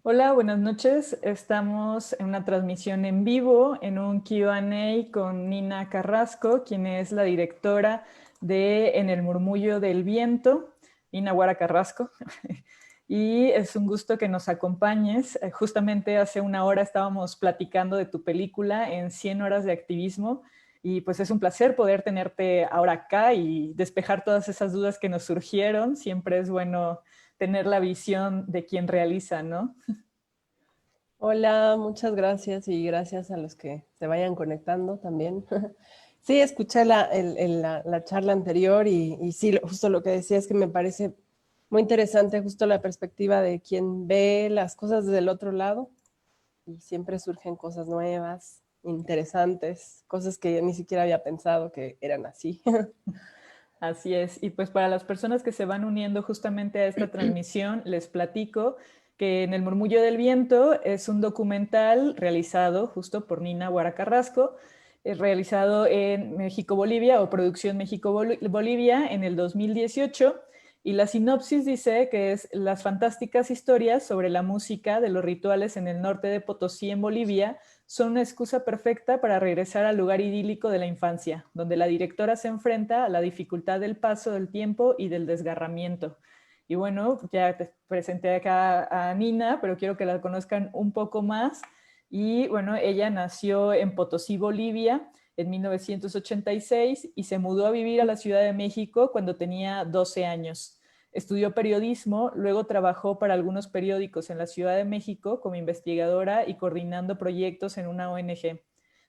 Hola, buenas noches. Estamos en una transmisión en vivo, en un Q&A con Nina Carrasco, quien es la directora de En el murmullo del viento, Nina Guara Carrasco. Y es un gusto que nos acompañes. Justamente hace una hora estábamos platicando de tu película en 100 horas de activismo y pues es un placer poder tenerte ahora acá y despejar todas esas dudas que nos surgieron. Siempre es bueno tener la visión de quien realiza, ¿no? Hola, muchas gracias y gracias a los que se vayan conectando también. Sí, escuché la charla anterior y sí, justo lo que decía es que me parece muy interesante justo la perspectiva de quien ve las cosas desde el otro lado y siempre surgen cosas nuevas, interesantes, cosas que ni siquiera había pensado que eran así. Así es. Y pues para las personas que se van uniendo justamente a esta transmisión, les platico que En el murmullo del viento es un documental realizado justo por Nina Guara Carrasco, realizado en México-Bolivia o producción México-Bolivia en el 2018. Y la sinopsis dice que es las fantásticas historias sobre la música de los rituales en el norte de Potosí, en Bolivia, son una excusa perfecta para regresar al lugar idílico de la infancia, donde la directora se enfrenta a la dificultad del paso del tiempo y del desgarramiento. Y bueno, ya te presenté acá a Nina, pero quiero que la conozcan un poco más. Y bueno, ella nació en Potosí, Bolivia, en 1986 y se mudó a vivir a la Ciudad de México cuando tenía 12 años. Estudió periodismo, luego trabajó para algunos periódicos en la Ciudad de México como investigadora y coordinando proyectos en una ONG.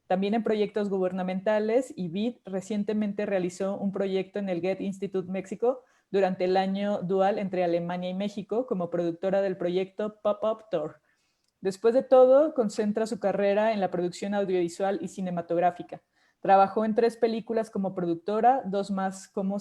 También en proyectos gubernamentales y BID recientemente realizó un proyecto en el Goethe Institut México durante el año dual entre Alemania y México como productora del proyecto Pop-Up Tour. Después de todo, concentra su carrera en la producción audiovisual y cinematográfica. Trabajó en 3 películas como productora, 2 más como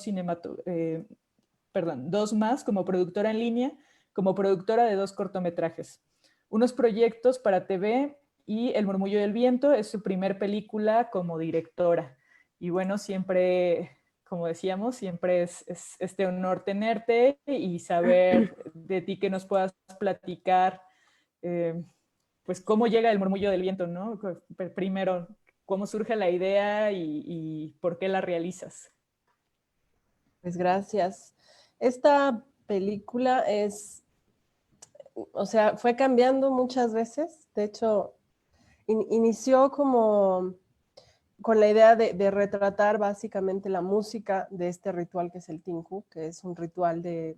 dos más como productora en línea, como productora de 2 cortometrajes. Unos proyectos para TV y El murmullo del viento es su primer película como directora. Y bueno, siempre, como decíamos, siempre es este honor tenerte y saber de ti que nos puedas platicar, eh, pues cómo llega El murmullo del viento, ¿no? Primero, cómo surge la idea y por qué la realizas. Pues gracias. Esta película o sea, fue cambiando muchas veces. De hecho, inició como con la idea de retratar básicamente la música de este ritual que es el Tinku, que es un ritual de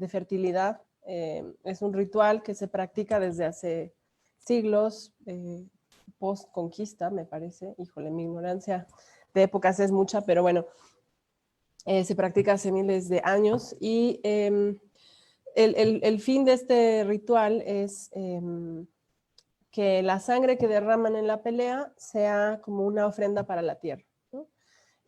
fertilidad. Es un ritual que se practica desde hace siglos, post-conquista, me parece. Híjole, mi ignorancia de épocas es mucha, pero bueno, se practica hace miles de años y el fin de este ritual es que la sangre que derraman en la pelea sea como una ofrenda para la tierra, ¿no?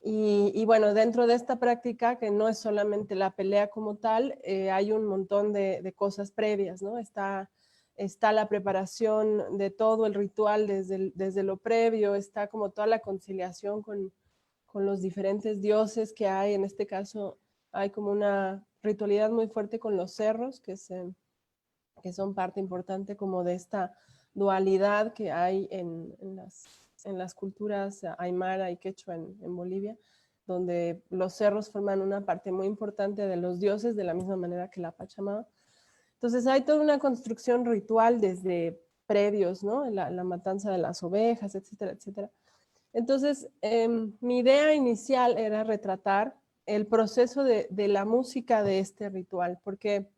Y bueno, dentro de esta práctica, que no es solamente la pelea como tal, hay un montón de cosas previas, ¿no? Está la preparación de todo el ritual desde lo previo, está como toda la conciliación con los diferentes dioses que hay. En este caso hay como una ritualidad muy fuerte con los cerros, que son parte importante como de esta dualidad que hay en las culturas aymara y quechua en Bolivia, donde los cerros forman una parte muy importante de los dioses, de la misma manera que la Pachamama. Entonces hay toda una construcción ritual desde previos, ¿no? La matanza de las ovejas, etcétera, etcétera. Entonces, mi idea inicial era retratar el proceso de la música de este ritual, porque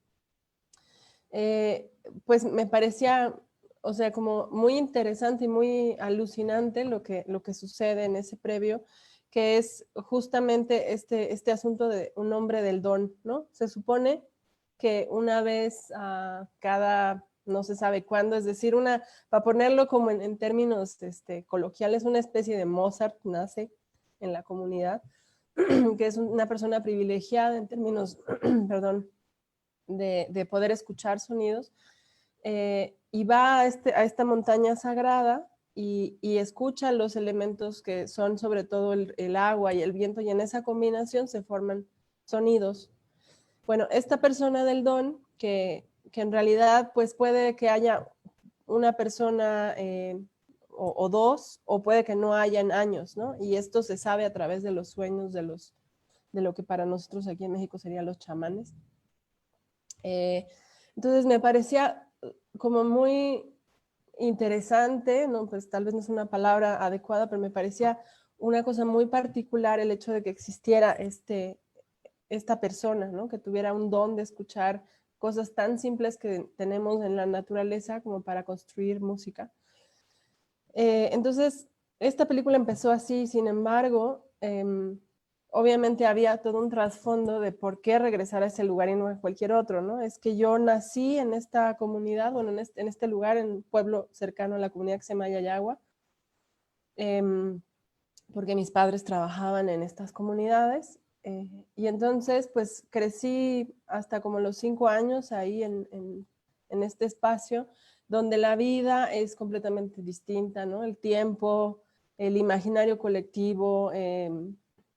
eh, pues me parecía, o sea, como muy interesante y muy alucinante lo que sucede en ese previo, que es justamente este asunto de un hombre del don, ¿no? Se supone que una vez a cada, no se sabe cuándo, es decir, para ponerlo como en términos coloquiales, una especie de Mozart nace en la comunidad, que es una persona privilegiada en términos, perdón, de poder escuchar sonidos, y va a esta montaña sagrada y escucha los elementos que son sobre todo el agua y el viento, y en esa combinación se forman sonidos. Bueno, esta persona del don, que en realidad pues puede que haya una persona o dos, o puede que no hayan años, ¿no? Y esto se sabe a través de los sueños de lo que para nosotros aquí en México serían los chamanes. Entonces me parecía como muy interesante, ¿no? Pues tal vez no es una palabra adecuada, pero me parecía una cosa muy particular el hecho de que existiera esta persona, ¿no? Que tuviera un don de escuchar cosas tan simples que tenemos en la naturaleza como para construir música. Entonces, esta película empezó así, sin embargo, obviamente había todo un trasfondo de por qué regresar a ese lugar y no a cualquier otro, ¿no? Es que yo nací en esta comunidad, bueno, en este lugar, en un pueblo cercano a la comunidad que se llama Yayagua, porque mis padres trabajaban en estas comunidades. Y entonces, pues crecí hasta como los 5 años ahí en este espacio, donde la vida es completamente distinta, ¿no? El tiempo, el imaginario colectivo,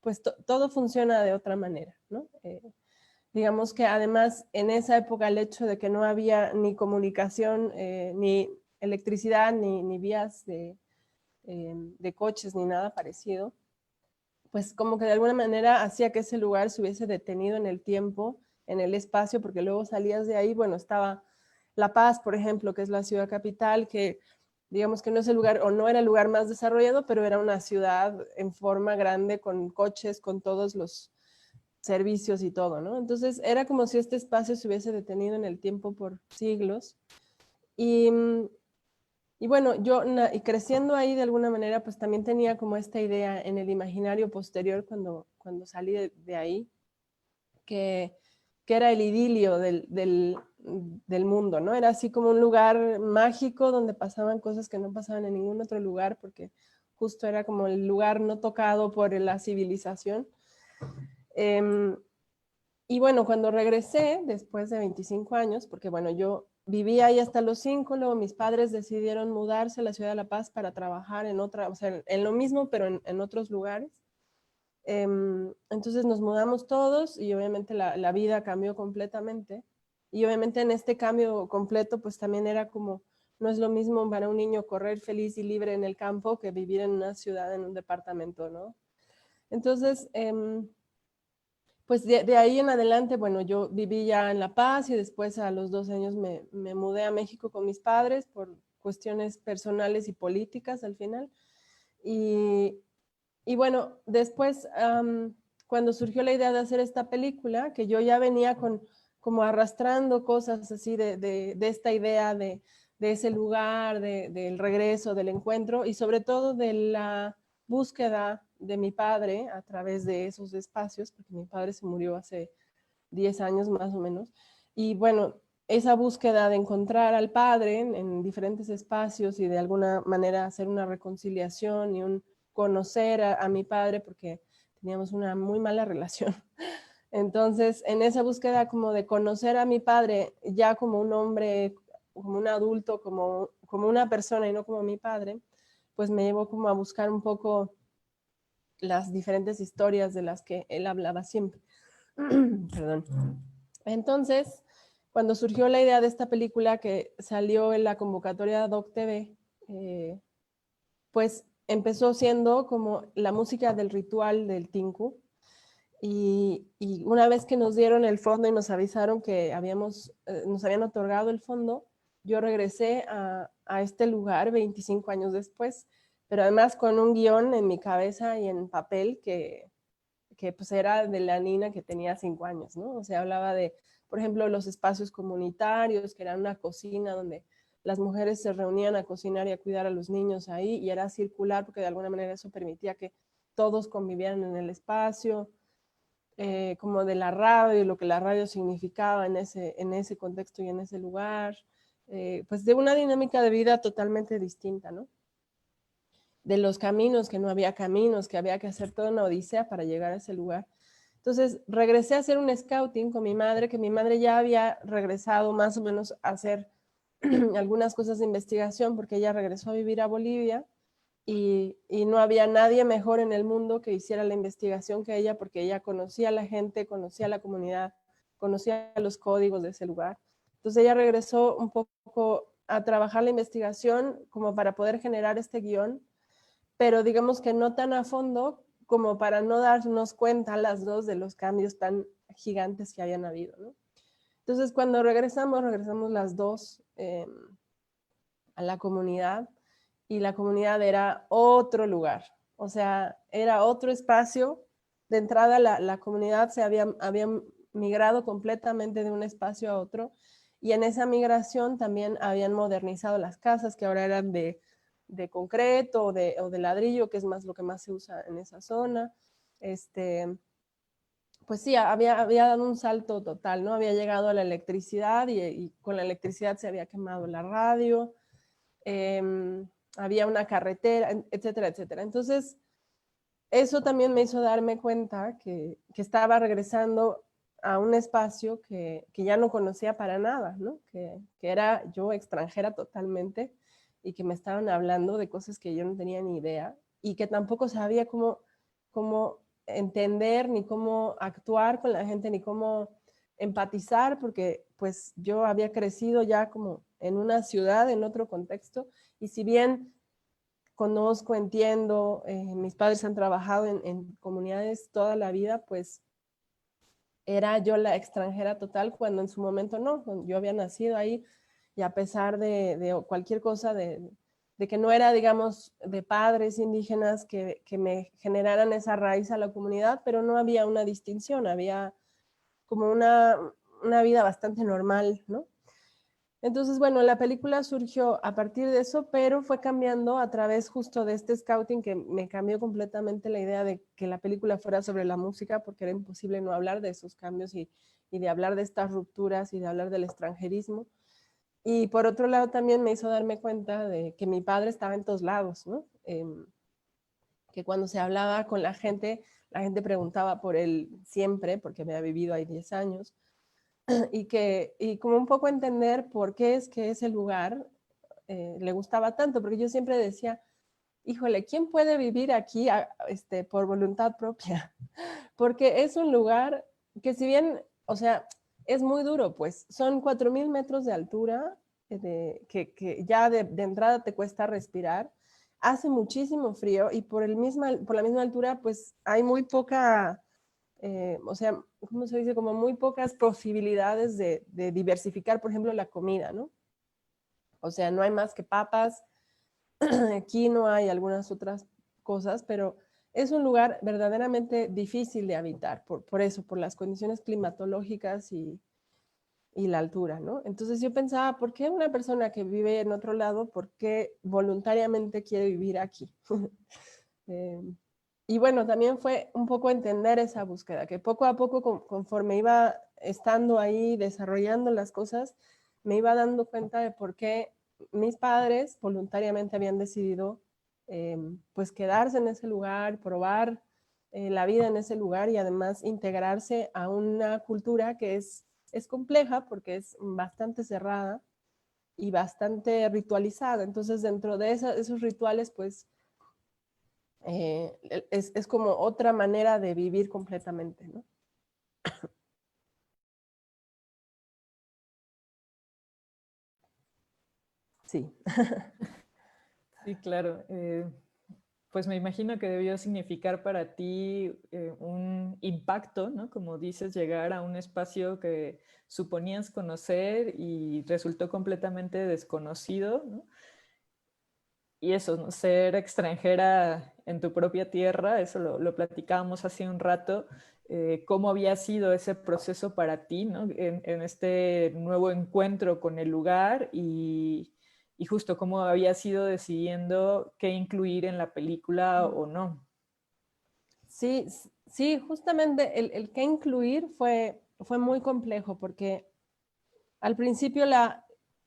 pues todo funciona de otra manera, ¿no? Digamos que además en esa época el hecho de que no había ni comunicación, ni electricidad, ni vías de coches, ni nada parecido, pues como que de alguna manera hacía que ese lugar se hubiese detenido en el tiempo, en el espacio, porque luego salías de ahí, bueno, estaba La Paz, por ejemplo, que es la ciudad capital, que digamos que no es el lugar, o no era el lugar más desarrollado, pero era una ciudad en forma grande, con coches, con todos los servicios y todo, ¿no? Entonces era como si este espacio se hubiese detenido en el tiempo por siglos. Y, y bueno, yo y creciendo ahí de alguna manera, pues también tenía como esta idea en el imaginario posterior cuando salí de ahí, que, que era el idilio del mundo, ¿no? Era así como un lugar mágico donde pasaban cosas que no pasaban en ningún otro lugar, porque justo era como el lugar no tocado por la civilización. Y bueno, cuando regresé, después de 25 años, porque bueno, yo viví ahí hasta los 5, luego mis padres decidieron mudarse a la ciudad de La Paz para trabajar en otra, o sea, en lo mismo, pero en otros lugares. Entonces nos mudamos todos y obviamente la vida cambió completamente. Y obviamente en este cambio completo, pues también era como, no es lo mismo para un niño correr feliz y libre en el campo que vivir en una ciudad, en un departamento, ¿no? Entonces, pues de ahí en adelante, bueno, yo viví ya en La Paz y después a los 2 años me mudé a México con mis padres por cuestiones personales y políticas al final. Y, y bueno, después, cuando surgió la idea de hacer esta película, que yo ya venía como arrastrando cosas así de esta idea de ese lugar, del regreso, del encuentro y sobre todo de la búsqueda de mi padre a través de esos espacios, porque mi padre se murió hace 10 años más o menos. Y bueno, esa búsqueda de encontrar al padre en diferentes espacios y de alguna manera hacer una reconciliación y un conocer a mi padre, porque teníamos una muy mala relación. Entonces, en esa búsqueda como de conocer a mi padre ya como un hombre, como un adulto, como una persona y no como mi padre, pues me llevó como a buscar un poco las diferentes historias de las que él hablaba siempre. Perdón. Entonces, cuando surgió la idea de esta película que salió en la convocatoria de Doc TV, pues empezó siendo como la música del ritual del Tinku. Y una vez que nos dieron el fondo y nos avisaron que nos habían otorgado el fondo, yo regresé a este lugar 25 años después, pero además con un guión en mi cabeza y en papel que pues era de la Nina que tenía 5 años, ¿no? O sea, hablaba de, por ejemplo, los espacios comunitarios, que era una cocina donde las mujeres se reunían a cocinar y a cuidar a los niños ahí, y era circular porque de alguna manera eso permitía que todos convivieran en el espacio, como de la radio y lo que la radio significaba en ese contexto y en ese lugar, pues de una dinámica de vida totalmente distinta, ¿no? De los caminos, que no había caminos, que había que hacer toda una odisea para llegar a ese lugar. Entonces regresé a hacer un scouting con mi madre, que mi madre ya había regresado más o menos a hacer algunas cosas de investigación, porque ella regresó a vivir a Bolivia y no había nadie mejor en el mundo que hiciera la investigación que ella, porque ella conocía a la gente, conocía a la comunidad, conocía los códigos de ese lugar. Entonces ella regresó un poco a trabajar la investigación como para poder generar este guión, pero digamos que no tan a fondo como para no darnos cuenta las dos de los cambios tan gigantes que habían habido, ¿no? Entonces cuando regresamos las dos a la comunidad, y la comunidad era otro lugar, o sea, era otro espacio. De entrada la comunidad se había migrado completamente de un espacio a otro, y en esa migración también habían modernizado las casas, que ahora eran de concreto o de ladrillo, que es más lo que más se usa en esa zona. Pues sí, había dado un salto total, ¿no? Había llegado a la electricidad, y con la electricidad se había quemado la radio, había una carretera, etcétera, etcétera. Entonces, eso también me hizo darme cuenta que estaba regresando a un espacio que ya no conocía para nada, ¿no? Que era yo extranjera totalmente, y que me estaban hablando de cosas que yo no tenía ni idea, y que tampoco sabía cómo entender, ni cómo actuar con la gente, ni cómo empatizar, porque pues yo había crecido ya como en una ciudad, en otro contexto, y si bien conozco, entiendo, mis padres han trabajado en comunidades toda la vida, pues era yo la extranjera total, cuando en su momento no, yo había nacido ahí, y a pesar de cualquier cosa, de que no era, digamos, de padres indígenas que me generaran esa raíz a la comunidad, pero no había una distinción, había como una vida bastante normal, ¿no? Entonces, bueno, la película surgió a partir de eso, pero fue cambiando a través justo de este scouting, que me cambió completamente la idea de que la película fuera sobre la música, porque era imposible no hablar de esos cambios, y de hablar de estas rupturas, y de hablar del extranjerismo. Y por otro lado también me hizo darme cuenta de que mi padre estaba en todos lados, ¿no? Que cuando se hablaba con la gente preguntaba por él siempre, porque había vivido ahí 10 años, y como un poco entender por qué es que ese lugar le gustaba tanto, porque yo siempre decía, híjole, ¿quién puede vivir aquí por voluntad propia? Porque es un lugar que, si bien, o sea, es muy duro, pues son 4,000 metros de altura, que ya de entrada te cuesta respirar, hace muchísimo frío, y por la misma altura, pues hay muy poca, o sea, ¿cómo se dice? Como muy pocas posibilidades de diversificar, por ejemplo, la comida, ¿no? O sea, no hay más que papas, quinoa y algunas otras cosas, pero es un lugar verdaderamente difícil de habitar, por eso, por las condiciones climatológicas y la altura, ¿no? Entonces yo pensaba, ¿por qué una persona que vive en otro lado, por qué voluntariamente quiere vivir aquí? eh, y bueno, también fue un poco entender esa búsqueda, que poco a poco, conforme iba estando ahí, desarrollando las cosas, me iba dando cuenta de por qué mis padres voluntariamente habían decidido pues quedarse en ese lugar, probar la vida en ese lugar, y además integrarse a una cultura que es compleja, porque es bastante cerrada y bastante ritualizada. Entonces, dentro de esos rituales, pues es como otra manera de vivir completamente, ¿no? Sí. Sí, claro. Pues me imagino que debió significar para ti un impacto, ¿no? Como dices, llegar a un espacio que suponías conocer y resultó completamente desconocido, ¿no? Y eso, ¿no? Ser extranjera en tu propia tierra, eso lo platicábamos hace un rato, cómo había sido ese proceso para ti, ¿no? En este nuevo encuentro con el lugar, y justo cómo habías ido decidiendo qué incluir en la película o no. Sí, sí, justamente el qué incluir fue muy complejo, porque al principio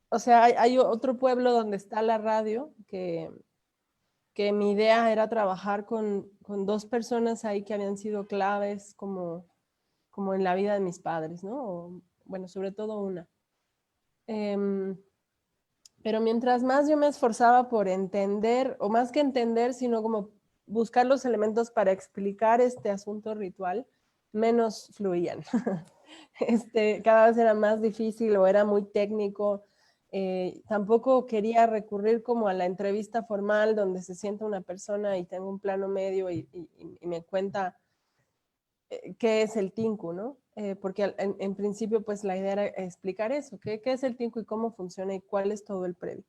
o sea, hay otro pueblo donde está la radio, que mi idea era trabajar con dos personas ahí que habían sido claves como en la vida de mis padres, ¿no? Bueno, sobre todo una. Em, pero mientras más yo me esforzaba por entender, o más que entender, sino como buscar los elementos para explicar este asunto ritual, menos fluían. cada vez era más difícil o era muy técnico. Tampoco quería recurrir como a la entrevista formal donde se sienta una persona y tengo un plano medio y me cuenta qué es el Tinku, ¿no? Porque en principio pues la idea era explicar eso, qué es el Tinku y cómo funciona y cuál es todo el previo.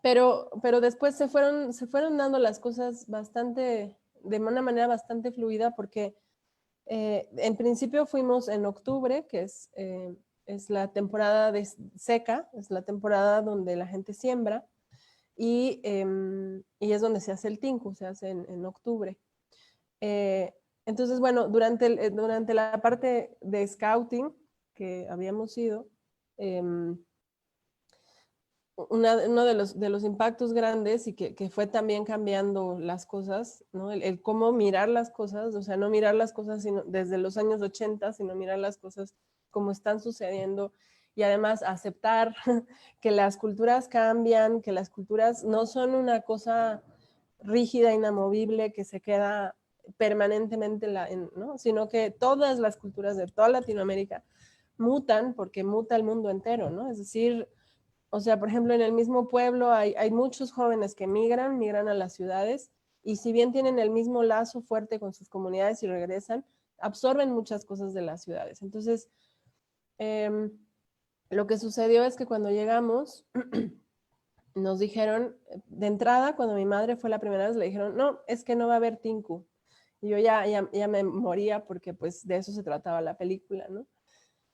Pero después se fueron dando las cosas de una manera bastante fluida porque en principio fuimos en octubre, que es la temporada seca, es la temporada donde la gente siembra y es donde se hace el Tinku, se hace en octubre. Entonces, bueno, durante la parte de scouting que habíamos ido, uno de los impactos grandes y que fue también cambiando las cosas, ¿no? El cómo mirar las cosas, o sea, no mirar las cosas desde los años 80, sino mirar las cosas como están sucediendo y además aceptar que las culturas cambian, que las culturas no son una cosa rígida, inamovible, que se queda permanentemente, ¿no? Sino que todas las culturas de toda Latinoamérica mutan porque muta el mundo entero, ¿no? Es decir, o sea, por ejemplo, en el mismo pueblo hay muchos jóvenes que migran a las ciudades y si bien tienen el mismo lazo fuerte con sus comunidades y regresan, absorben muchas cosas de las ciudades. Entonces, eh, lo que sucedió es que cuando llegamos, nos dijeron, de entrada, cuando mi madre fue la primera vez, le dijeron, no, es que no va a haber Tinku. Y yo ya me moría porque pues de eso se trataba la película, ¿no?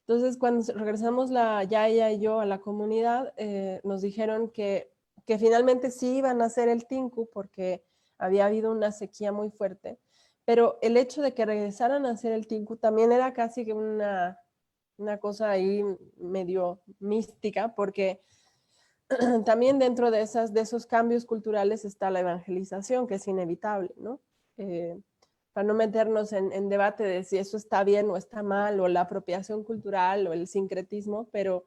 Entonces, cuando regresamos la Yaya y yo a la comunidad, nos dijeron que finalmente sí iban a hacer el Tinku porque había habido una sequía muy fuerte, pero el hecho de que regresaran a hacer el Tinku también era casi que una cosa ahí medio mística, porque también dentro de esos cambios culturales está la evangelización, que es inevitable, ¿no? Para no meternos en debate de si eso está bien o está mal, o la apropiación cultural o el sincretismo, pero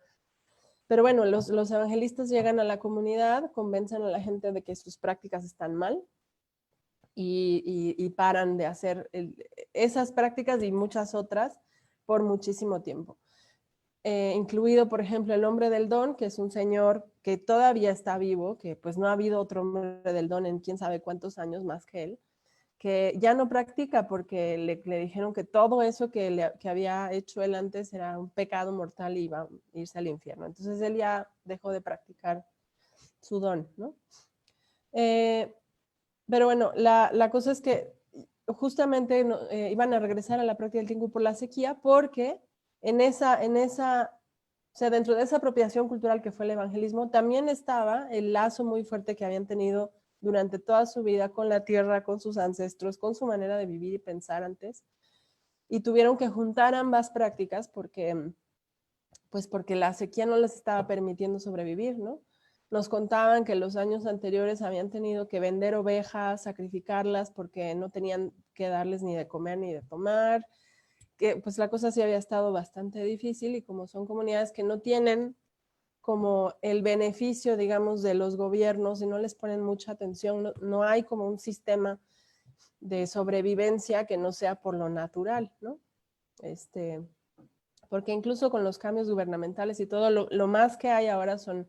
bueno, los evangelistas llegan a la comunidad, convencen a la gente de que sus prácticas están mal y paran de hacer esas prácticas y muchas otras por muchísimo tiempo. Incluido, por ejemplo, el hombre del don, que es un señor que todavía está vivo, que pues no ha habido otro hombre del don en quién sabe cuántos años más que él, que ya no practica porque le dijeron que todo eso que había hecho él antes era un pecado mortal y iba a irse al infierno. Entonces él ya dejó de practicar su don, ¿no? Eh, pero bueno, la cosa es que justamente iban a regresar a la práctica del Tinku por la sequía porque o sea, dentro de esa apropiación cultural que fue el evangelismo, también estaba el lazo muy fuerte que habían tenido durante toda su vida con la tierra, con sus ancestros, con su manera de vivir y pensar antes. Y tuvieron que juntar ambas prácticas porque la sequía no les estaba permitiendo sobrevivir, ¿no? Nos contaban que los años anteriores habían tenido que vender ovejas, sacrificarlas porque no tenían que darles ni de comer ni de tomar, que pues la cosa sí había estado bastante difícil y como son comunidades que no tienen como el beneficio, digamos, de los gobiernos y no les ponen mucha atención, no hay como un sistema de sobrevivencia que no sea por lo natural, ¿no? Porque incluso con los cambios gubernamentales y todo, lo más que hay ahora son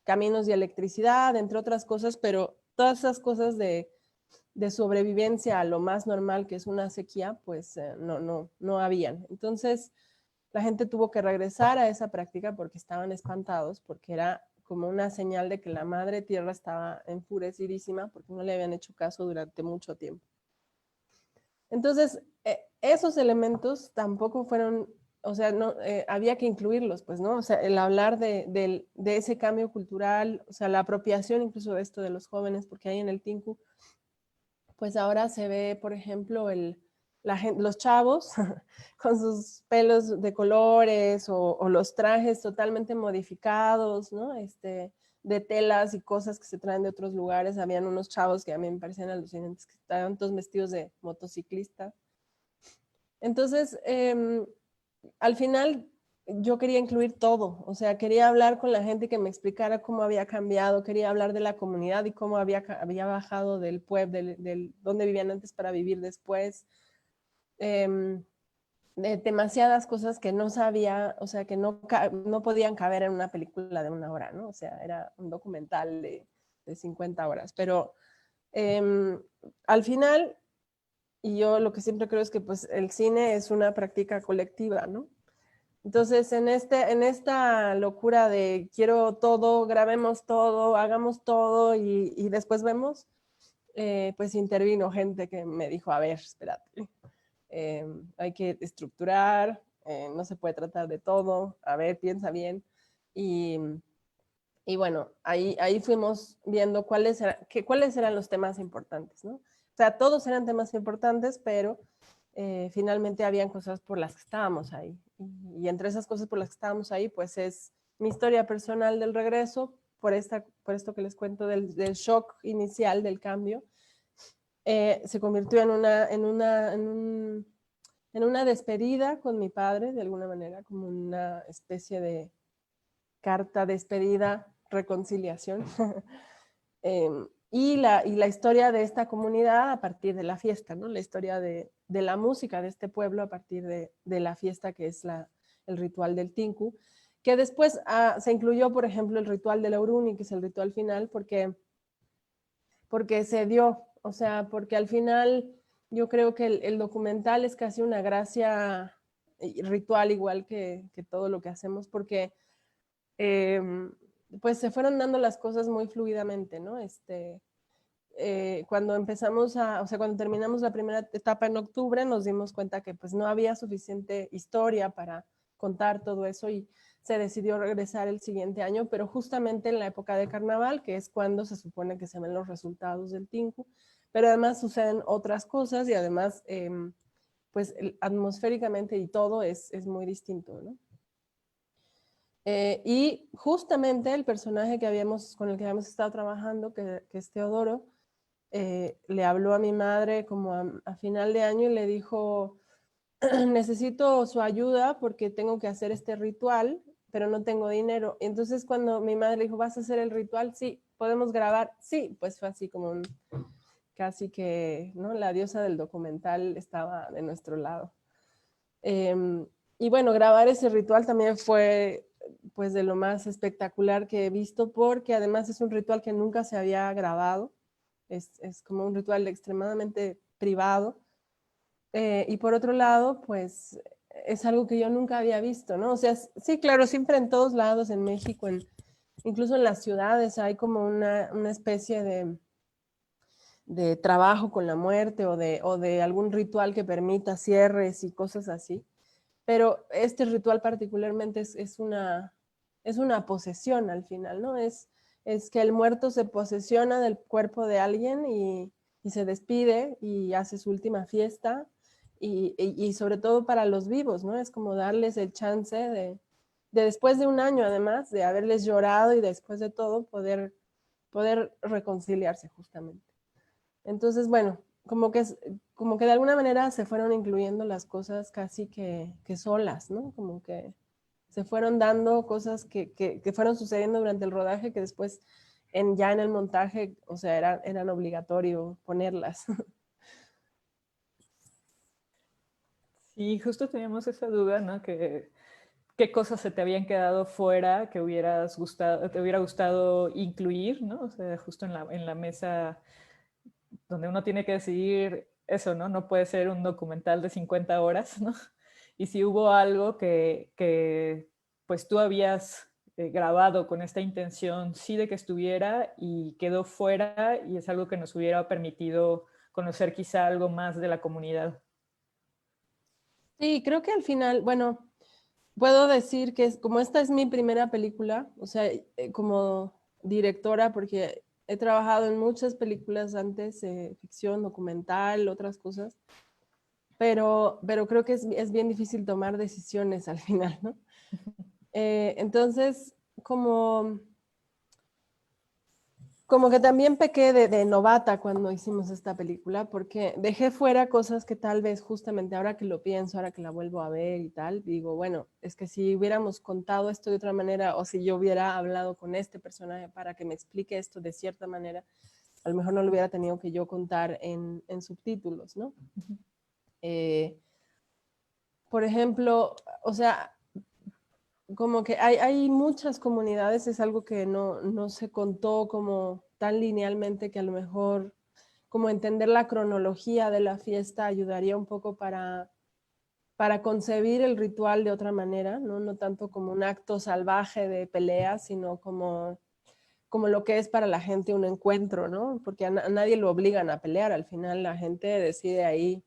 caminos de electricidad, entre otras cosas, pero todas esas cosas de sobrevivencia a lo más normal que es una sequía, pues no habían. Entonces, la gente tuvo que regresar a esa práctica porque estaban espantados, porque era como una señal de que la madre tierra estaba enfurecidísima porque no le habían hecho caso durante mucho tiempo. Entonces, esos elementos tampoco fueron, o sea, no, había que incluirlos, pues, ¿no? O sea, el hablar de ese cambio cultural, o sea, la apropiación incluso de esto de los jóvenes, porque ahí en el Tinku, pues ahora se ve, por ejemplo, los chavos con sus pelos de colores o los trajes totalmente modificados, ¿no? De telas y cosas que se traen de otros lugares. Habían unos chavos que a mí me parecían alucinantes, que estaban todos vestidos de motociclista. Entonces, al final yo quería incluir todo, o sea, quería hablar con la gente que me explicara cómo había cambiado, quería hablar de la comunidad y cómo había bajado del pueblo, donde vivían antes para vivir después. demasiadas cosas que no sabía, o sea, que no podían caber en una película de 1 hora, ¿no? O sea, era un documental de 50 horas. Pero al final, y yo lo que siempre creo es que pues el cine es una práctica colectiva, ¿no? Entonces, en esta locura de quiero todo, grabemos todo, hagamos todo y después vemos, pues intervino gente que me dijo, a ver, espérate, hay que estructurar, no se puede tratar de todo, a ver, piensa bien. Y, y bueno, ahí fuimos viendo cuáles eran los temas importantes, ¿no? O sea, todos eran temas importantes, pero finalmente habían cosas por las que estábamos ahí. Y entre esas cosas por las que estábamos ahí, pues es mi historia personal del regreso, por esto que les cuento del shock inicial del cambio, se convirtió en una despedida con mi padre, de alguna manera, como una especie de carta despedida, reconciliación. Y la historia de esta comunidad a partir de la fiesta, ¿no? La historia de la música de este pueblo a partir de la fiesta que es el ritual del Tinku, que después se incluyó, por ejemplo, el ritual de la Uruni, que es el ritual final, porque se dio, o sea, porque al final yo creo que el documental es casi una gracia ritual igual que todo lo que hacemos, porque eh, pues se fueron dando las cosas muy fluidamente, ¿no? Cuando cuando terminamos la primera etapa en octubre, nos dimos cuenta que pues no había suficiente historia para contar todo eso y se decidió regresar el siguiente año, pero justamente en la época de carnaval, que es cuando se supone que se ven los resultados del Tinku, pero además suceden otras cosas y además, pues atmosféricamente y todo es muy distinto, ¿no? Y justamente el personaje con el que habíamos estado trabajando, que es Teodoro, le habló a mi madre como a final de año y le dijo, necesito su ayuda porque tengo que hacer este ritual, pero no tengo dinero. Y entonces cuando mi madre le dijo, ¿vas a hacer el ritual? Sí. ¿Podemos grabar? Sí. Pues fue así como casi que, ¿no? La diosa del documental estaba de nuestro lado. Y bueno, grabar ese ritual también fue pues de lo más espectacular que he visto porque además es un ritual que nunca se había grabado. Es como un ritual extremadamente privado. Y por otro lado, pues es algo que yo nunca había visto, ¿no? O sea, sí, claro, siempre en todos lados, en México, incluso en las ciudades, hay como una especie de trabajo con la muerte o de algún ritual que permita cierres y cosas así. Pero este ritual particularmente es una posesión al final, ¿no? Es que el muerto se posesiona del cuerpo de alguien y se despide y hace su última fiesta y sobre todo para los vivos, ¿no? Es como darles el chance de después de un año además, de haberles llorado y después de todo poder reconciliarse justamente. Entonces, bueno, como que de alguna manera se fueron incluyendo las cosas casi que solas, ¿no? Como que se fueron dando cosas que fueron sucediendo durante el rodaje que después ya en el montaje, o sea, eran obligatorio ponerlas. Sí, justo teníamos esa duda, ¿no? Que qué cosas se te habían quedado fuera que te hubiera gustado incluir, ¿no? O sea, justo en la mesa donde uno tiene que decidir eso, ¿no? No puede ser un documental de 50 horas, ¿no? Y si hubo algo que pues tú habías grabado con esta intención, sí de que estuviera y quedó fuera y es algo que nos hubiera permitido conocer quizá algo más de la comunidad. Sí, creo que al final, bueno, puedo decir que como esta es mi primera película, o sea, como directora, porque he trabajado en muchas películas antes, ficción, documental, otras cosas, pero creo que es bien difícil tomar decisiones al final, ¿no? Entonces, como, como que también pequé de novata cuando hicimos esta película, porque dejé fuera cosas que tal vez justamente ahora que lo pienso, ahora que la vuelvo a ver y tal, digo, bueno, es que si hubiéramos contado esto de otra manera o si yo hubiera hablado con este personaje para que me explique esto de cierta manera, a lo mejor no lo hubiera tenido que yo contar en subtítulos, ¿no? por ejemplo, o sea, como que hay muchas comunidades, es algo que no se contó como tan linealmente, que a lo mejor como entender la cronología de la fiesta ayudaría un poco para concebir el ritual de otra manera, ¿no? No tanto como un acto salvaje de pelea, sino como lo que es para la gente un encuentro, ¿no? Porque a nadie lo obligan a pelear, al final la gente decide ahí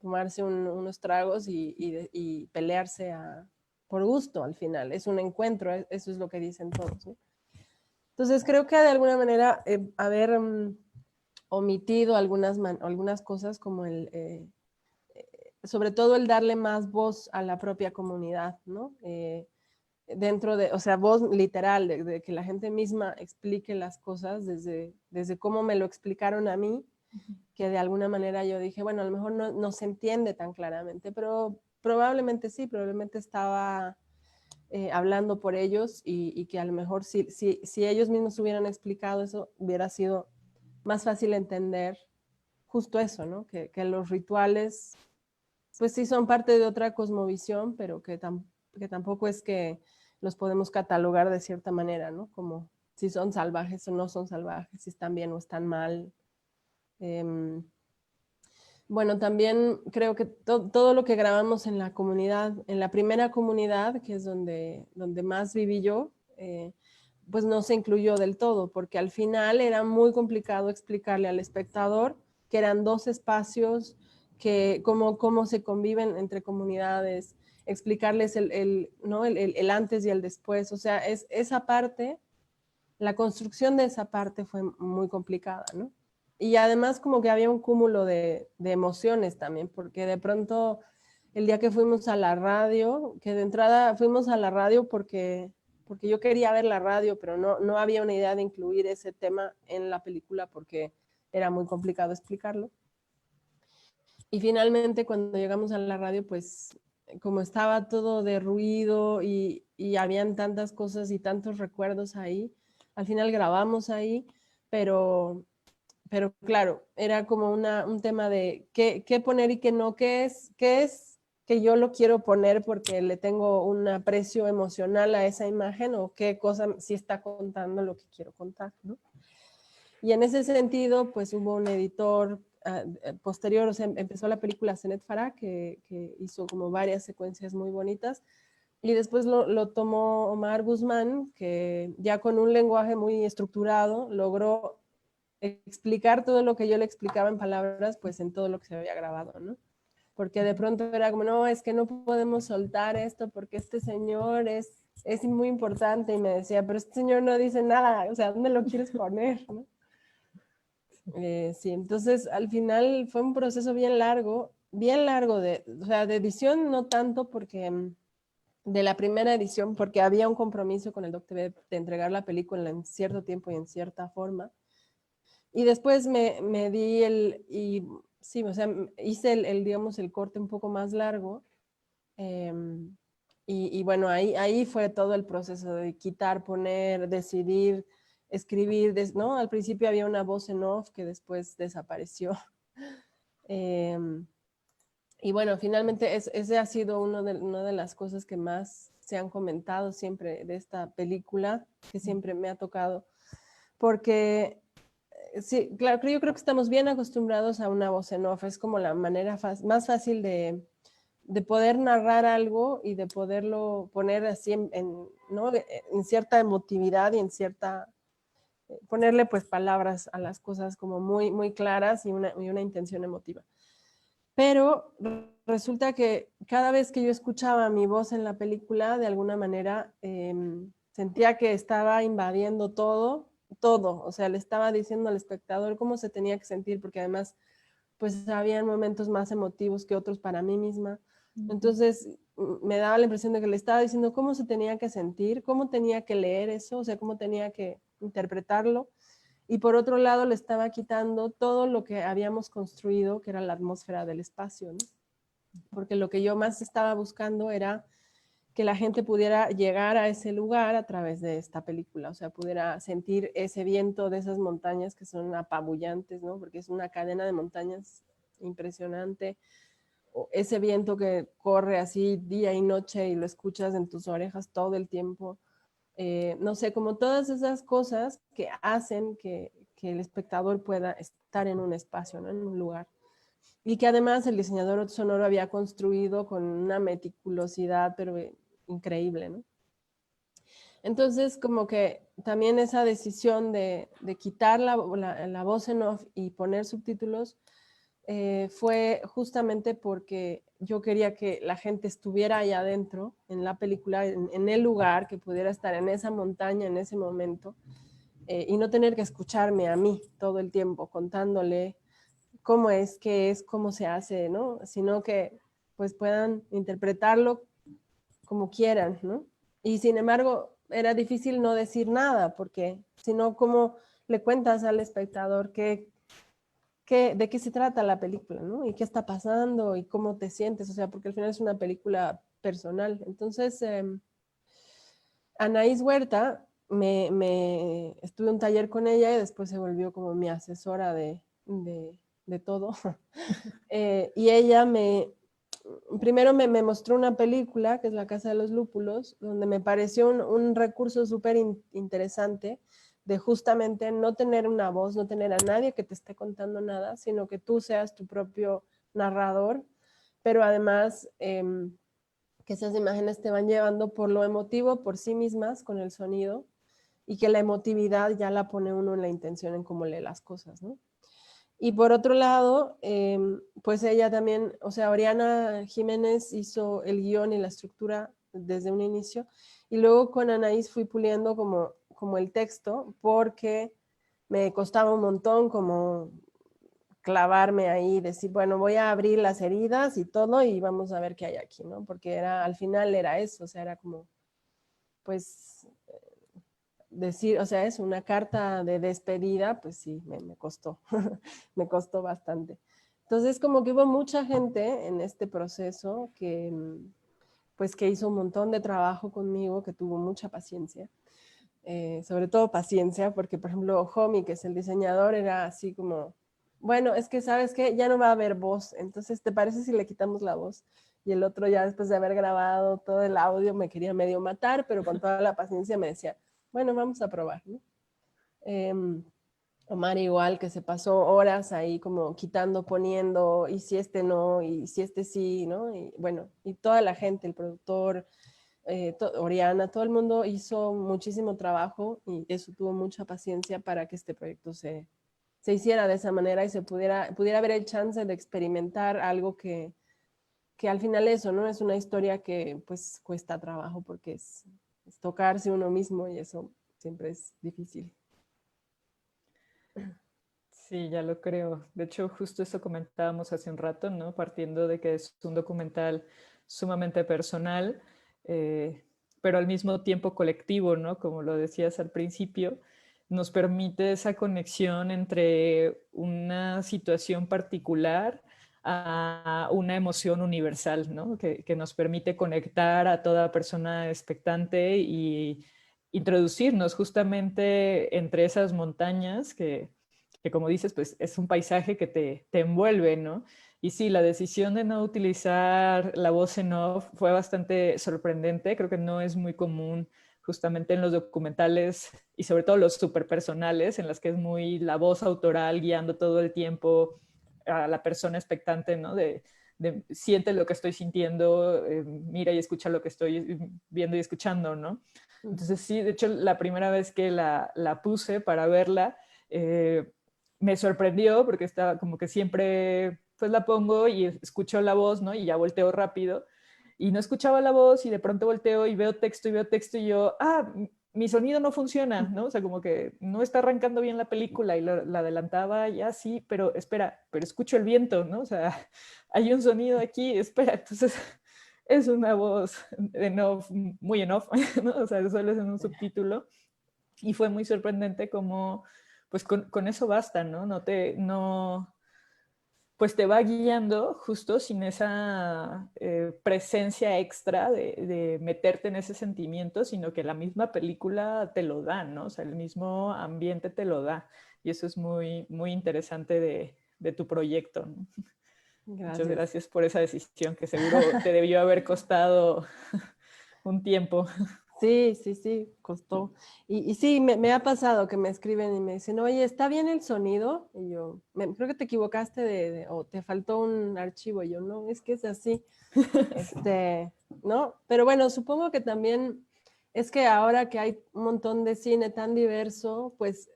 tomarse unos tragos y pelearse por gusto al final, es un encuentro, eso es lo que dicen todos, ¿no? Entonces creo que de alguna manera haber omitido algunas cosas como sobre todo el darle más voz a la propia comunidad, ¿no? Dentro de, o sea, voz literal, de que la gente misma explique las cosas desde cómo me lo explicaron a mí, que de alguna manera yo dije, bueno, a lo mejor no se entiende tan claramente, pero probablemente sí, probablemente estaba hablando por ellos y que a lo mejor si ellos mismos hubieran explicado eso, hubiera sido más fácil entender justo eso, ¿no? Que los rituales, pues sí son parte de otra cosmovisión, pero que tampoco es que los podemos catalogar de cierta manera, ¿no? Como si son salvajes o no son salvajes, si están bien o están mal. Eh, bueno, también creo que todo lo que grabamos en la comunidad, en la primera comunidad, que es donde más viví yo, pues no se incluyó del todo, porque al final era muy complicado explicarle al espectador que eran dos espacios, que cómo se conviven entre comunidades, explicarles ¿no? el antes y el después. O sea, esa parte, la construcción de esa parte fue muy complicada, ¿no? Y además como que había un cúmulo de emociones también, porque de pronto el día que fuimos a la radio, que de entrada fuimos a la radio porque yo quería ver la radio, pero no había una idea de incluir ese tema en la película porque era muy complicado explicarlo. Y finalmente cuando llegamos a la radio, pues como estaba todo de ruido y habían tantas cosas y tantos recuerdos ahí, al final grabamos ahí, pero claro, era como un tema de qué poner y qué no, qué es que yo lo quiero poner porque le tengo un aprecio emocional a esa imagen o qué cosa sí está contando lo que quiero contar, ¿no? Y en ese sentido, pues hubo un editor posterior, o sea, empezó la película Zenet Farah, que hizo como varias secuencias muy bonitas, y después lo tomó Omar Guzmán, que ya con un lenguaje muy estructurado logró explicar todo lo que yo le explicaba en palabras, pues en todo lo que se había grabado, ¿no? Porque de pronto era como, no, es que no podemos soltar esto porque este señor es muy importante, y me decía, pero este señor no dice nada, o sea, ¿dónde lo quieres poner, no? Sí, entonces al final fue un proceso bien largo o sea, de edición no tanto porque de la primera edición, porque había un compromiso con el DocTV de entregar la película en cierto tiempo y en cierta forma. Y después me di sí, o sea, hice digamos, el corte un poco más largo. eh, y bueno, ahí fue todo el proceso de quitar, poner, decidir, escribir, ¿no? Al principio había una voz en off que después desapareció. Y bueno, finalmente ese ha sido una de las cosas que más se han comentado siempre de esta película, que siempre me ha tocado, porque sí, claro, yo creo que estamos bien acostumbrados a una voz en off, es como la manera más fácil de poder narrar algo y de poderlo poner así ¿no? en cierta emotividad y en cierta, ponerle pues palabras a las cosas como muy, muy claras y una intención emotiva. Pero resulta que cada vez que yo escuchaba mi voz en la película, de alguna manera sentía que estaba invadiendo todo, o sea, le estaba diciendo al espectador cómo se tenía que sentir, porque además, pues, habían momentos más emotivos que otros para mí misma. Entonces, me daba la impresión de que le estaba diciendo cómo se tenía que sentir, cómo tenía que leer eso, o sea, cómo tenía que interpretarlo. Y por otro lado, le estaba quitando todo lo que habíamos construido, que era la atmósfera del espacio, ¿no? Porque lo que yo más estaba buscando era que la gente pudiera llegar a ese lugar a través de esta película, o sea, pudiera sentir ese viento de esas montañas que son apabullantes, ¿no? Porque es una cadena de montañas impresionante, ese viento que corre así día y noche y lo escuchas en tus orejas todo el tiempo. No sé, como todas esas cosas que hacen que el espectador pueda estar en un espacio, ¿no? En un lugar. Y que además el diseñador sonoro había construido con una meticulosidad, pero increíble, ¿no? Entonces, como que también esa decisión de quitar la voz en off y poner subtítulos fue justamente porque yo quería que la gente estuviera allá adentro, en la película, en el lugar, que pudiera estar en esa montaña en ese momento, y no tener que escucharme a mí todo el tiempo contándole cómo es, qué es, cómo se hace, ¿no? Sino que pues puedan interpretarlo como quieran, ¿no? Y sin embargo, era difícil no decir nada, porque si no, ¿cómo le cuentas al espectador de qué se trata la película, ¿no? Y qué está pasando y cómo te sientes, o sea, porque al final es una película personal. Entonces, Anaís Huerta, estuve en un taller con ella y después se volvió como mi asesora de todo. Y ella primero me mostró una película, que es La Casa de los Lúpulos, donde me pareció un recurso súper interesante de justamente no tener una voz, no tener a nadie que te esté contando nada, sino que tú seas tu propio narrador, pero además que esas imágenes te van llevando por lo emotivo, por sí mismas, con el sonido, y que la emotividad ya la pone uno en la intención en cómo lee las cosas, ¿no? Y por otro lado, pues ella también, o sea, Oriana Jiménez hizo el guión y la estructura desde un inicio, y luego con Anaís fui puliendo como el texto, porque me costaba un montón como clavarme ahí, decir, bueno, voy a abrir las heridas y todo y vamos a ver qué hay aquí, ¿no? Porque al final era eso, o sea, era como, pues, decir, o sea, es una carta de despedida, pues sí, me costó, me costó bastante. Entonces, como que hubo mucha gente en este proceso pues, que hizo un montón de trabajo conmigo, que tuvo mucha paciencia. Sobre todo paciencia, porque por ejemplo, Homie, que es el diseñador, era así como, bueno, es que sabes que ya no va a haber voz, entonces, ¿te parece si le quitamos la voz? Y el otro ya después de haber grabado todo el audio me quería medio matar, pero con toda la paciencia me decía, bueno, vamos a probar, ¿no? Eh, Omar igual, que se pasó horas ahí como quitando, poniendo, y si este no, y si este sí, ¿no? Y bueno, y toda la gente, el productor, Oriana, todo el mundo hizo muchísimo trabajo y eso tuvo mucha paciencia para que este proyecto se hiciera de esa manera y pudiera haber el chance de experimentar algo que al final eso, ¿no? Es una historia que pues cuesta trabajo porque es tocarse uno mismo y eso siempre es difícil. Sí, ya lo creo. De hecho, justo eso comentábamos hace un rato, ¿no? Partiendo de que es un documental sumamente personal, eh, pero al mismo tiempo colectivo, ¿no? Como lo decías al principio, nos permite esa conexión entre una situación particular a una emoción universal, ¿no? Que nos permite conectar a toda persona expectante y introducirnos justamente entre esas montañas que como dices, pues es un paisaje que te envuelve, ¿no? Y sí, la decisión de no utilizar la voz en off fue bastante sorprendente, creo que no es muy común justamente en los documentales y sobre todo los superpersonales, en las que es muy la voz autoral guiando todo el tiempo a la persona expectante, ¿no? De siente lo que estoy sintiendo, mira y escucha lo que estoy viendo y escuchando, ¿no? Entonces sí, de hecho la primera vez que la puse para verla, me sorprendió porque estaba como que siempre pues la pongo y escucho la voz, ¿no? Y ya volteo rápido y no escuchaba la voz y de pronto volteo y veo texto y yo, mi sonido no funciona, ¿no? O sea, como que no está arrancando bien la película y la adelantaba ya sí, pero espera, pero escucho el viento, ¿no? O sea, hay un sonido aquí, espera, entonces es una voz en off, muy en off, ¿no? O sea, solo es en un subtítulo y fue muy sorprendente como pues con eso basta, ¿no? No, pues te va guiando justo sin esa presencia extra de meterte en ese sentimiento, sino que la misma película te lo da, ¿no? O sea, el mismo ambiente te lo da. Y eso es muy, muy interesante de tu proyecto, ¿no? Muchas Gracias. gracias por esa decisión que seguro te debió haber costado un tiempo. Sí, sí, sí, costó. Y sí, me ha pasado que me escriben y me dicen, oye, ¿está bien el sonido? Y yo, creo que te equivocaste o te faltó un archivo. Y yo, no, es que es así. ¿No? Pero bueno, supongo que también es que ahora que hay un montón de cine tan diverso, pues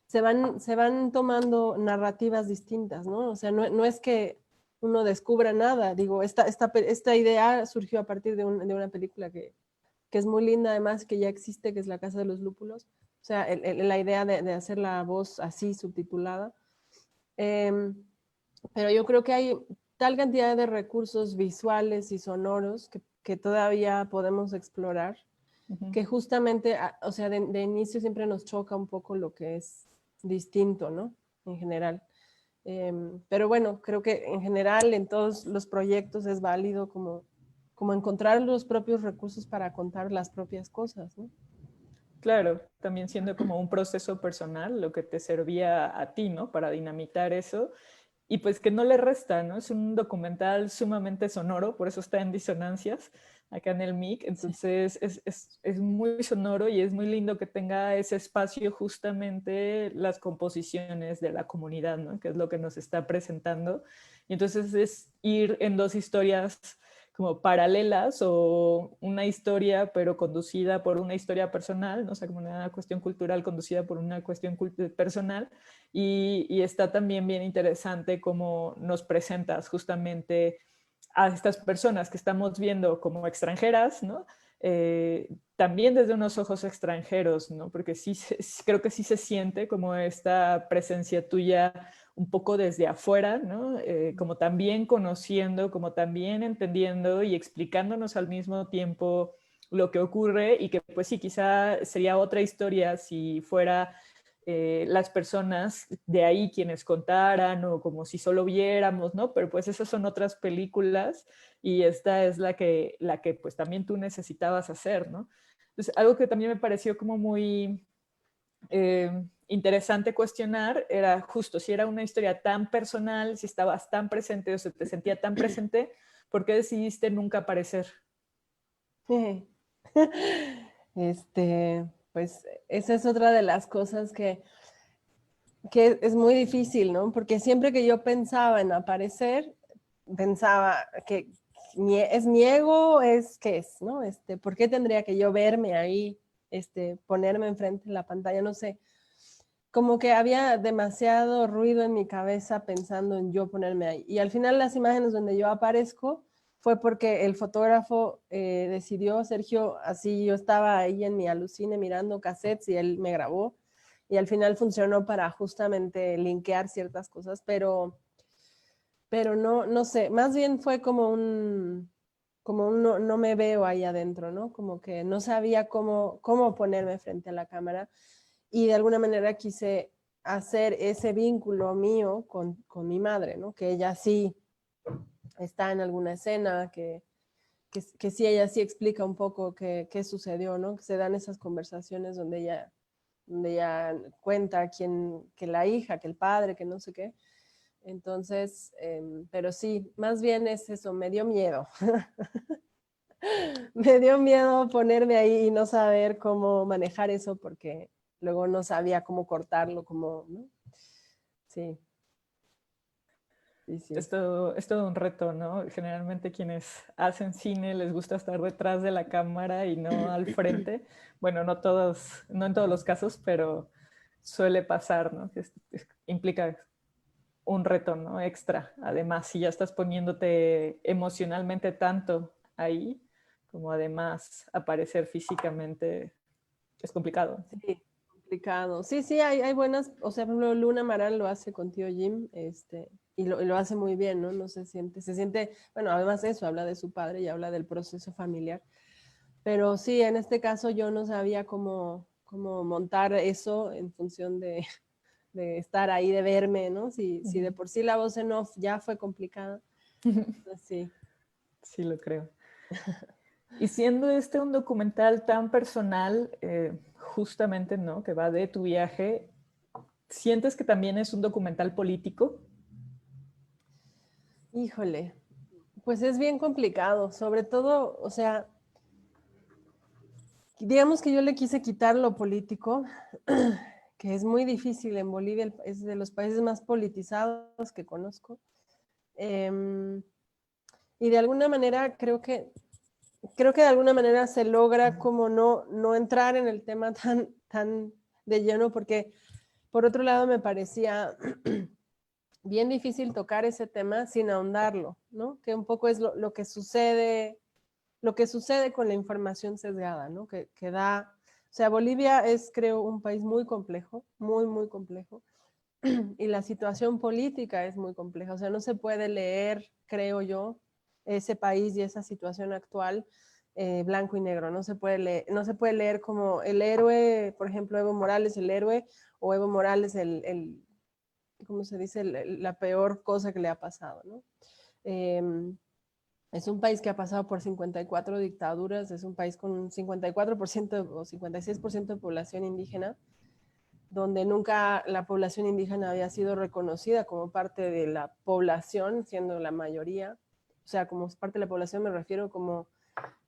se van tomando narrativas distintas, ¿no? O sea, no es que uno descubra nada. Digo, esta idea surgió a partir de una película que es muy linda además, que ya existe, que es La Casa de los Lúpulos. O sea, la idea de hacer la voz así, subtitulada. Eh, pero yo creo que hay tal cantidad de recursos visuales y sonoros que todavía podemos explorar, que justamente, o sea, de inicio siempre nos choca un poco lo que es distinto, ¿no? En general. Pero bueno, creo que en general en todos los proyectos es válido como encontrar los propios recursos para contar las propias cosas, ¿no? Claro, también siendo como un proceso personal, lo que te servía a ti, ¿no? Para dinamitar eso. Y pues que no le resta, ¿no? Es un documental sumamente sonoro, por eso está en disonancias acá en el MIC. Sí. Entonces es muy sonoro y es muy lindo que tenga ese espacio justamente las composiciones de la comunidad, ¿no? Que es lo que nos está presentando. Y entonces es ir en dos historias como paralelas o una historia pero conducida por una historia personal, ¿no? O sea, como una cuestión cultural conducida por una cuestión personal y está también bien interesante cómo nos presentas justamente a estas personas que estamos viendo como extranjeras, ¿no? También desde unos ojos extranjeros, ¿no? Porque sí, creo que sí se siente como esta presencia tuya un poco desde afuera, ¿no? Como también conociendo, como también entendiendo y explicándonos al mismo tiempo lo que ocurre y que pues sí, quizá sería otra historia si fuera las personas de ahí quienes contaran o como si solo viéramos, ¿no? Pero pues esas son otras películas y esta es la que pues también tú necesitabas hacer, ¿no? Entonces, algo que también me pareció como muy interesante cuestionar era justo si era una historia tan personal, si estabas tan presente o se te sentía tan presente, ¿por qué decidiste nunca aparecer? Pues esa es otra de las cosas que es muy difícil, ¿no? Porque siempre que yo pensaba en aparecer, pensaba que es mi ego, es qué es, ¿no? ¿Por qué tendría que yo verme ahí, ponerme enfrente de la pantalla? No sé, como que había demasiado ruido en mi cabeza pensando en yo ponerme ahí. Y al final las imágenes donde yo aparezco fue porque el fotógrafo decidió, Sergio, así yo estaba ahí en mi alucine mirando cassettes y él me grabó. Y al final funcionó para justamente linkear ciertas cosas, pero no sé, más bien fue como un no me veo ahí adentro, ¿no? Como que no sabía cómo ponerme frente a la cámara y de alguna manera quise hacer ese vínculo mío con mi madre, ¿no? Que ella sí está en alguna escena, que sí, ella sí explica un poco qué sucedió, ¿no? Que se dan esas conversaciones donde ella cuenta que la hija, que el padre, que no sé qué. Entonces, pero sí, más bien es eso, me dio miedo. Me dio miedo ponerme ahí y no saber cómo manejar eso porque luego no sabía cómo cortarlo, ¿no? Sí, sí, sí. Es todo un reto, ¿no? Generalmente quienes hacen cine les gusta estar detrás de la cámara y no al frente. Bueno, no todos, no en todos los casos, pero suele pasar, ¿no? Que implica un reto, ¿no? Extra. Además, si ya estás poniéndote emocionalmente tanto ahí, como además aparecer físicamente es complicado. Sí, complicado. Sí, sí, hay buenas, o sea, por ejemplo, Luna Maral lo hace con Tío Jim, y lo hace muy bien, ¿no? No se siente, bueno, además de eso, habla de su padre y habla del proceso familiar. Pero sí, en este caso yo no sabía cómo montar eso en función de estar ahí, de verme, ¿no? Si de por sí la voz en off ya fue complicada, pues sí. Sí, lo creo. Y siendo este un documental tan personal, justamente, ¿no? Que va de tu viaje, ¿sientes que también es un documental político? Híjole, pues es bien complicado, sobre todo, o sea, digamos que yo le quise quitar lo político, que es muy difícil en Bolivia, es de los países más politizados que conozco. Eh, y de alguna manera creo que de alguna manera se logra como no entrar en el tema tan de lleno, porque por otro lado me parecía bien difícil tocar ese tema sin ahondarlo, ¿no? Que un poco es lo que sucede con la información sesgada, ¿no? Que da, o sea, Bolivia es, creo, un país muy complejo, muy complejo, y la situación política es muy compleja, o sea, no se puede leer, creo yo, ese país y esa situación actual blanco y negro, no se puede leer como el héroe, por ejemplo, Evo Morales el héroe, o Evo Morales ¿cómo se dice? La peor cosa que le ha pasado, ¿no? Eh, es un país que ha pasado por 54 dictaduras, es un país con un 54% o 56% de población indígena, donde nunca la población indígena había sido reconocida como parte de la población, siendo la mayoría. O sea, como parte de la población me refiero como,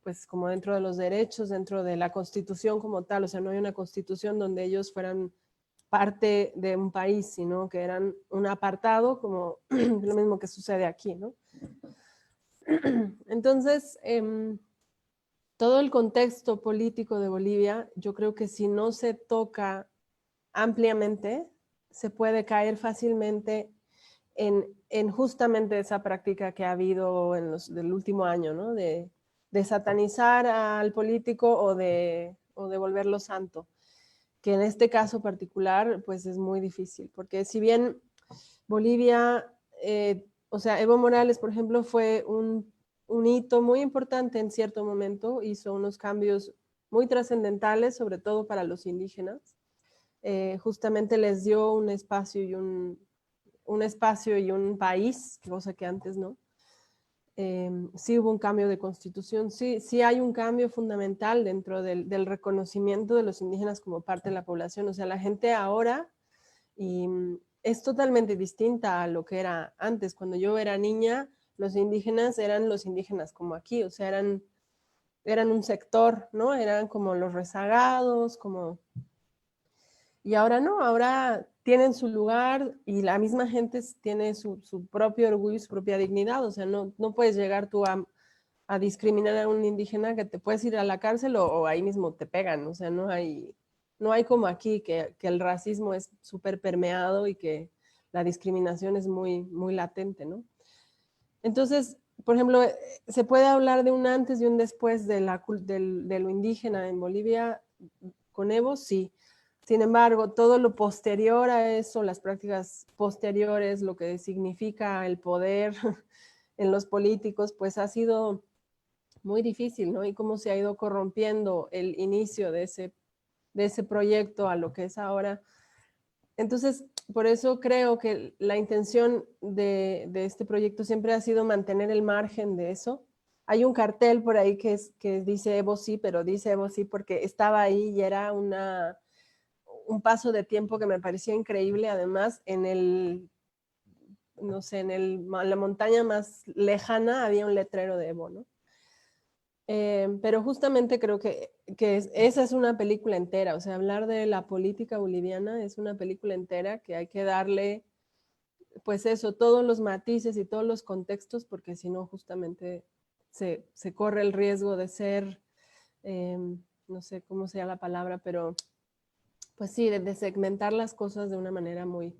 pues, como dentro de los derechos, dentro de la constitución como tal. O sea, no hay una constitución donde ellos fueran parte de un país, sino que eran un apartado, como lo mismo que sucede aquí, ¿no? Entonces, todo el contexto político de Bolivia, yo creo que si no se toca ampliamente, se puede caer fácilmente en justamente esa práctica que ha habido del último año, ¿no? De satanizar al político o de volverlo santo, que en este caso particular pues es muy difícil, porque si bien Bolivia, o sea, Evo Morales, por ejemplo, fue un hito muy importante en cierto momento, hizo unos cambios muy trascendentales, sobre todo para los indígenas. Justamente les dio un espacio y un país, cosa que antes no. Sí hubo un cambio de constitución, sí hay un cambio fundamental dentro del reconocimiento de los indígenas como parte de la población. O sea, la gente ahora y es totalmente distinta a lo que era antes. Cuando yo era niña, los indígenas eran los indígenas como aquí, o sea, eran un sector, ¿no? Eran como los rezagados, como y ahora no, ahora tienen su lugar y la misma gente tiene su propio orgullo y su propia dignidad. O sea, no puedes llegar tú a discriminar a un indígena que te puedes ir a la cárcel o ahí mismo te pegan. O sea, no hay como aquí que el racismo es súper permeado y que la discriminación es muy latente, ¿no? Entonces, por ejemplo, se puede hablar de un antes y un después de lo indígena en Bolivia con Evo, sí. Sin embargo, todo lo posterior a eso, las prácticas posteriores, lo que significa el poder en los políticos, pues ha sido muy difícil, ¿no? Y cómo se ha ido corrompiendo el inicio de ese proyecto a lo que es ahora. Entonces, por eso creo que la intención de este proyecto siempre ha sido mantener el margen de eso. Hay un cartel por ahí que dice Evo sí, pero dice Evo sí porque estaba ahí y era un paso de tiempo que me parecía increíble. Además, no sé, la montaña más lejana había un letrero de Evo, ¿no? Pero justamente creo que esa es una película entera, o sea, hablar de la política boliviana es una película entera que hay que darle, pues eso, todos los matices y todos los contextos, porque si no, justamente se corre el riesgo de ser, eh, no sé cómo sea la palabra, pero pues sí, de segmentar las cosas de una manera muy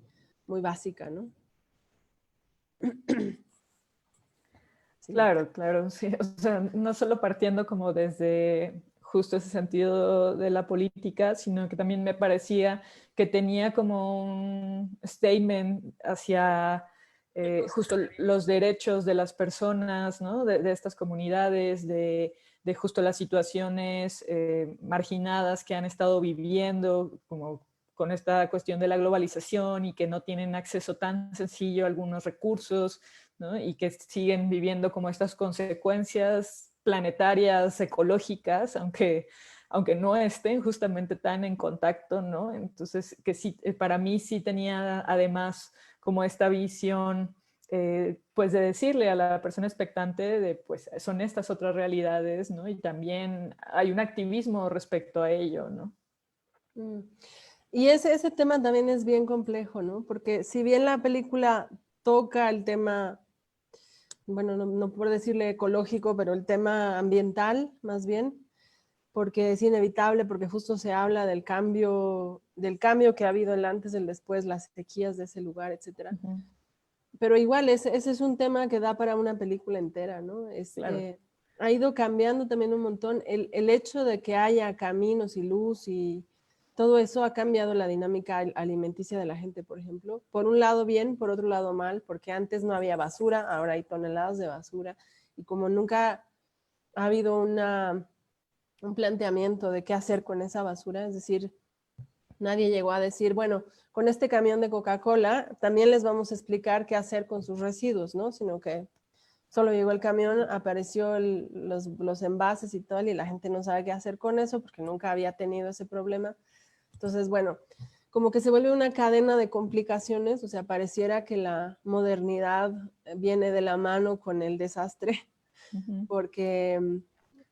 básica, ¿no? Sí. Claro, claro, sí. O sea, no solo partiendo como desde justo ese sentido de la política, sino que también me parecía que tenía como un statement hacia justo los derechos de las personas, ¿no? De estas comunidades, de justo las situaciones marginadas que han estado viviendo, como con esta cuestión de la globalización y que no tienen acceso tan sencillo a algunos recursos, ¿no? Y que siguen viviendo como estas consecuencias planetarias, ecológicas, aunque no estén justamente tan en contacto, ¿no? Entonces, que sí, para mí sí tenía además como esta visión pues de decirle a la persona expectante de, pues son estas otras realidades, ¿no? Y también hay un activismo respecto a ello, ¿no? Mm. Y ese tema también es bien complejo, ¿no? Porque si bien la película toca el tema, bueno, no por decirle ecológico, pero el tema ambiental más bien, porque es inevitable, porque justo se habla del cambio que ha habido el antes, el después, las sequías de ese lugar, etcétera. Ujú. Pero igual, ese es un tema que da para una película entera, ¿no? Claro. Ha ido cambiando también un montón. El hecho de que haya caminos y luz y todo eso ha cambiado la dinámica alimenticia de la gente, por ejemplo. Por un lado bien, por otro lado mal, porque antes no había basura, ahora hay toneladas de basura. Y como nunca ha habido un planteamiento de qué hacer con esa basura, es decir, nadie llegó a decir, bueno, con este camión de Coca-Cola también les vamos a explicar qué hacer con sus residuos, ¿no? Sino que solo llegó el camión, apareció los envases y todo, y la gente no sabe qué hacer con eso porque nunca había tenido ese problema. Entonces, bueno, como que se vuelve una cadena de complicaciones, o sea, pareciera que la modernidad viene de la mano con el desastre, Ujú. porque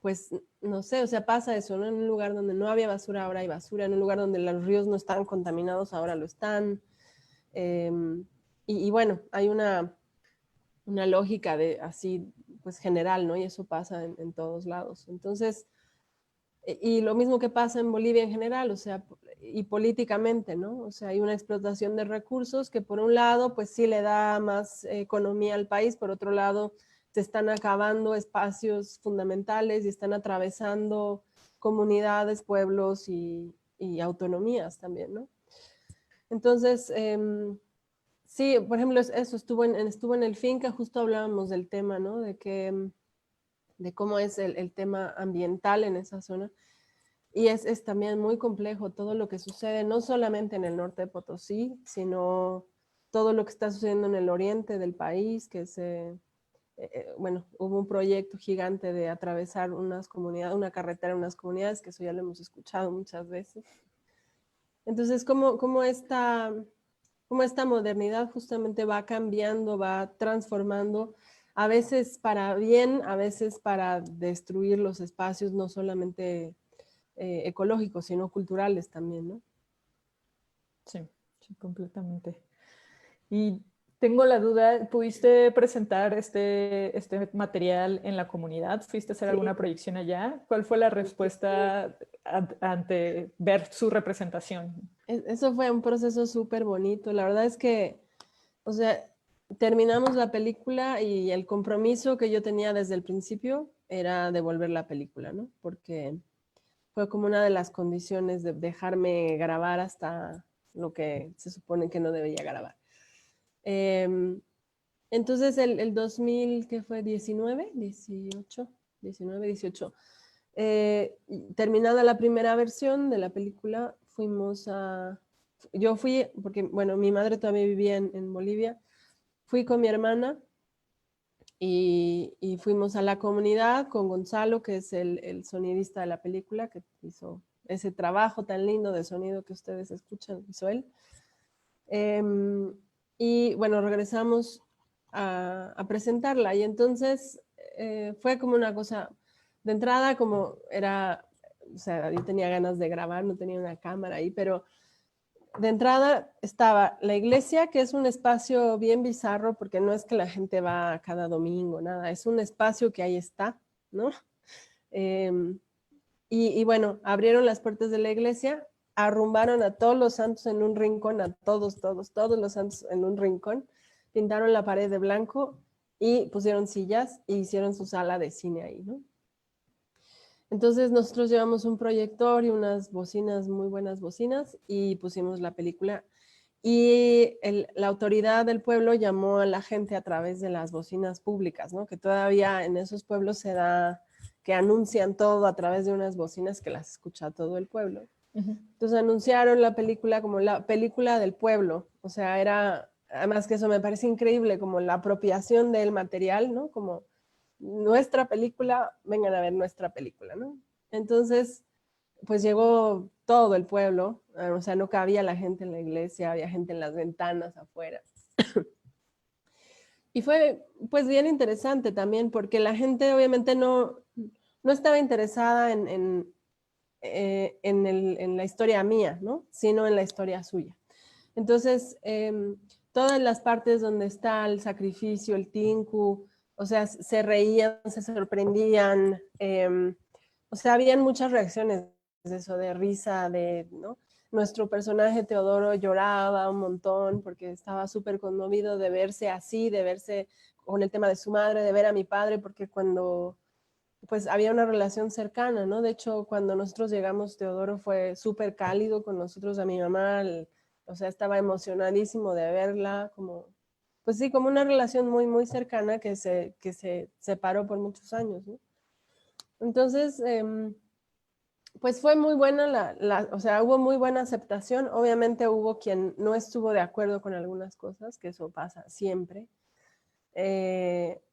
pues no sé, o sea, pasa eso, ¿no? En un lugar donde no había basura, ahora hay basura, en un lugar donde los ríos no estaban contaminados, ahora lo están. Eh, y bueno, hay una lógica de así, pues general, ¿no? Y eso pasa en todos lados. Entonces, y lo mismo que pasa en Bolivia en general, o sea, y políticamente, ¿no? O sea, hay una explotación de recursos que por un lado, pues sí le da más economía al país, por otro lado, se están acabando espacios fundamentales y están atravesando comunidades, pueblos y autonomías también, ¿no? Entonces, sí, por ejemplo, eso estuvo en el Finca, justo hablábamos del tema, ¿no? De cómo es el tema ambiental en esa zona. Y es también muy complejo todo lo que sucede, no solamente en el norte de Potosí, sino todo lo que está sucediendo en el oriente del país, bueno, hubo un proyecto gigante de atravesar unas comunidades, una carretera en unas comunidades, que eso ya lo hemos escuchado muchas veces. Entonces, cómo esta modernidad justamente va cambiando, va transformando, a veces para bien, a veces para destruir los espacios, no solamente ecológicos, sino culturales también, ¿no? Sí, sí, completamente. Y tengo la duda, ¿pudiste presentar este material en la comunidad? ¿Fuiste a hacer Sí, alguna proyección allá? ¿Cuál fue la respuesta ante ver su representación? eso fue un proceso súper bonito. La verdad es que, o sea, terminamos la película y el compromiso que yo tenía desde el principio era devolver la película, ¿no? Porque fue como una de las condiciones de dejarme grabar hasta lo que se supone que no debería grabar. Eh, entonces, el 2000, ¿qué fue? 19, 18, 19, 18. Terminada la primera versión de la película, yo fui, porque, bueno, mi madre todavía vivía en Bolivia, fui con mi hermana y fuimos a la comunidad con Gonzalo, que es el sonidista de la película, que hizo ese trabajo tan lindo de sonido que ustedes escuchan, hizo él. Em, y bueno, regresamos a presentarla y entonces fue como una cosa, de entrada como era, o sea, yo tenía ganas de grabar, no tenía una cámara ahí, pero de entrada estaba la iglesia, que es un espacio bien bizarro porque no es que la gente va cada domingo, nada, es un espacio que ahí está, ¿no? Em, y bueno, abrieron las puertas de la iglesia, arrumbaron a todos los santos en un rincón, a todos los santos en un rincón, pintaron la pared de blanco y pusieron sillas y hicieron su sala de cine ahí, ¿no? Entonces nosotros llevamos un proyector y unas bocinas, muy buenas bocinas, y pusimos la película. Y la autoridad del pueblo llamó a la gente a través de las bocinas públicas, ¿no? Que todavía en esos pueblos se da, que anuncian todo a través de unas bocinas que las escucha todo el pueblo. Ujú. Entonces anunciaron la película como la película del pueblo. O sea, además que eso me parece increíble, como la apropiación del material, ¿no? Como nuestra película, vengan a ver nuestra película, ¿no? Entonces, pues llegó todo el pueblo, o sea, no cabía la gente en la iglesia, había gente en las ventanas afuera. Y fue pues bien interesante también porque la gente obviamente no estaba interesada en la historia mía, ¿no? Sino en la historia suya. Entonces, todas las partes donde está el sacrificio, el tinku, o sea, se reían, se sorprendían, o sea, habían muchas reacciones de eso, de risa, ¿no? Nuestro personaje Teodoro lloraba un montón porque estaba súper conmovido de verse así, de verse con el tema de su madre, de ver a mi padre, porque cuando pues había una relación cercana, ¿no? De hecho, cuando nosotros llegamos, Teodoro fue súper cálido con nosotros, a mi mamá, o sea, estaba emocionadísimo de verla, como, pues sí, como una relación muy, muy cercana que se separó por muchos años, ¿no? Entonces, pues fue muy buena o sea, hubo muy buena aceptación. Obviamente hubo quien no estuvo de acuerdo con algunas cosas, que eso pasa siempre.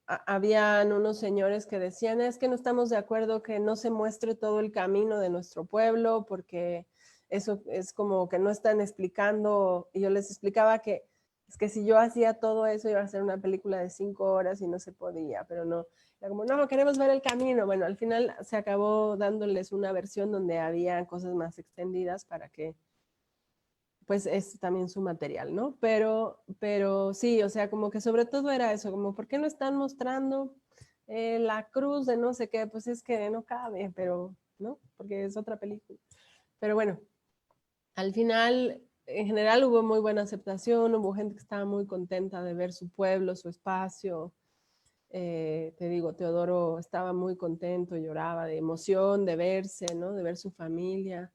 Habían unos señores que decían, es que no estamos de acuerdo que no se muestre todo el camino de nuestro pueblo, porque eso es como que no están explicando, y yo les explicaba que es que si yo hacía todo eso iba a ser una película de 5 horas y no se podía, pero no, era como, no, queremos ver el camino. Bueno, al final se acabó dándoles una versión donde había cosas más extendidas para que pues es también su material, ¿no? Pero sí, o sea, como que sobre todo era eso, como, ¿por qué no están mostrando la cruz de no sé qué? Pues es que no cabe, pero, ¿no? Porque es otra película. Pero bueno, al final, en general hubo muy buena aceptación, hubo gente que estaba muy contenta de ver su pueblo, su espacio. Te digo, Teodoro estaba muy contento, lloraba de emoción, de verse, ¿no? De ver su familia.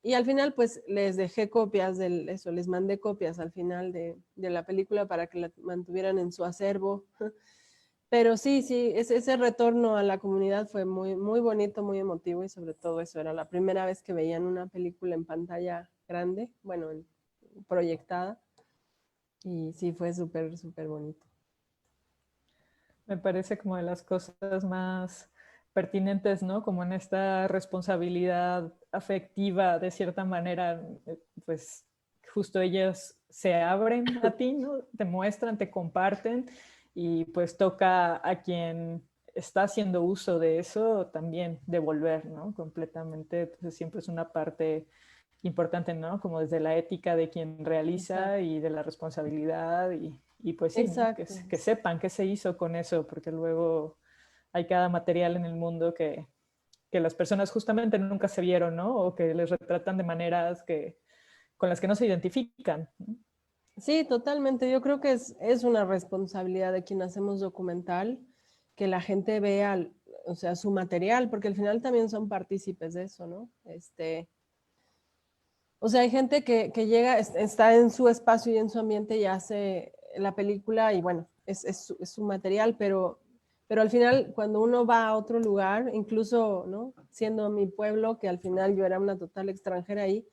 Y al final, pues les dejé copias eso, les mandé copias al final de la película para que la mantuvieran en su acervo. Pero sí, sí, ese retorno a la comunidad fue muy, muy bonito, muy emotivo y sobre todo eso, era la primera vez que veían una película en pantalla grande, bueno, proyectada. Y sí, fue súper, súper bonito. Me parece como de las cosas más pertinentes, ¿no? Como en esta responsabilidad afectiva, de cierta manera, pues justo ellas se abren a ti, ¿no? Te muestran, te comparten y pues toca a quien está haciendo uso de eso también devolver, ¿no? Completamente. Entonces siempre es una parte importante, ¿no? Como desde la ética de quien realiza Exacto. y de la responsabilidad y pues sí, ¿no? Exacto. Que sepan qué se hizo con eso, porque luego hay cada material en el mundo que las personas justamente nunca se vieron, ¿no? O que les retratan de maneras con las que no se identifican, ¿no? Sí, totalmente. Yo creo que es una responsabilidad de quien hacemos documental que la gente vea, o sea, su material, porque al final también son partícipes de eso, ¿no? O sea, hay gente que llega, está en su espacio y en su ambiente y hace la película y bueno, es su material, pero al final cuando uno va a otro lugar, incluso, ¿no? Siendo mi pueblo, que al final yo era una total extranjera ahí,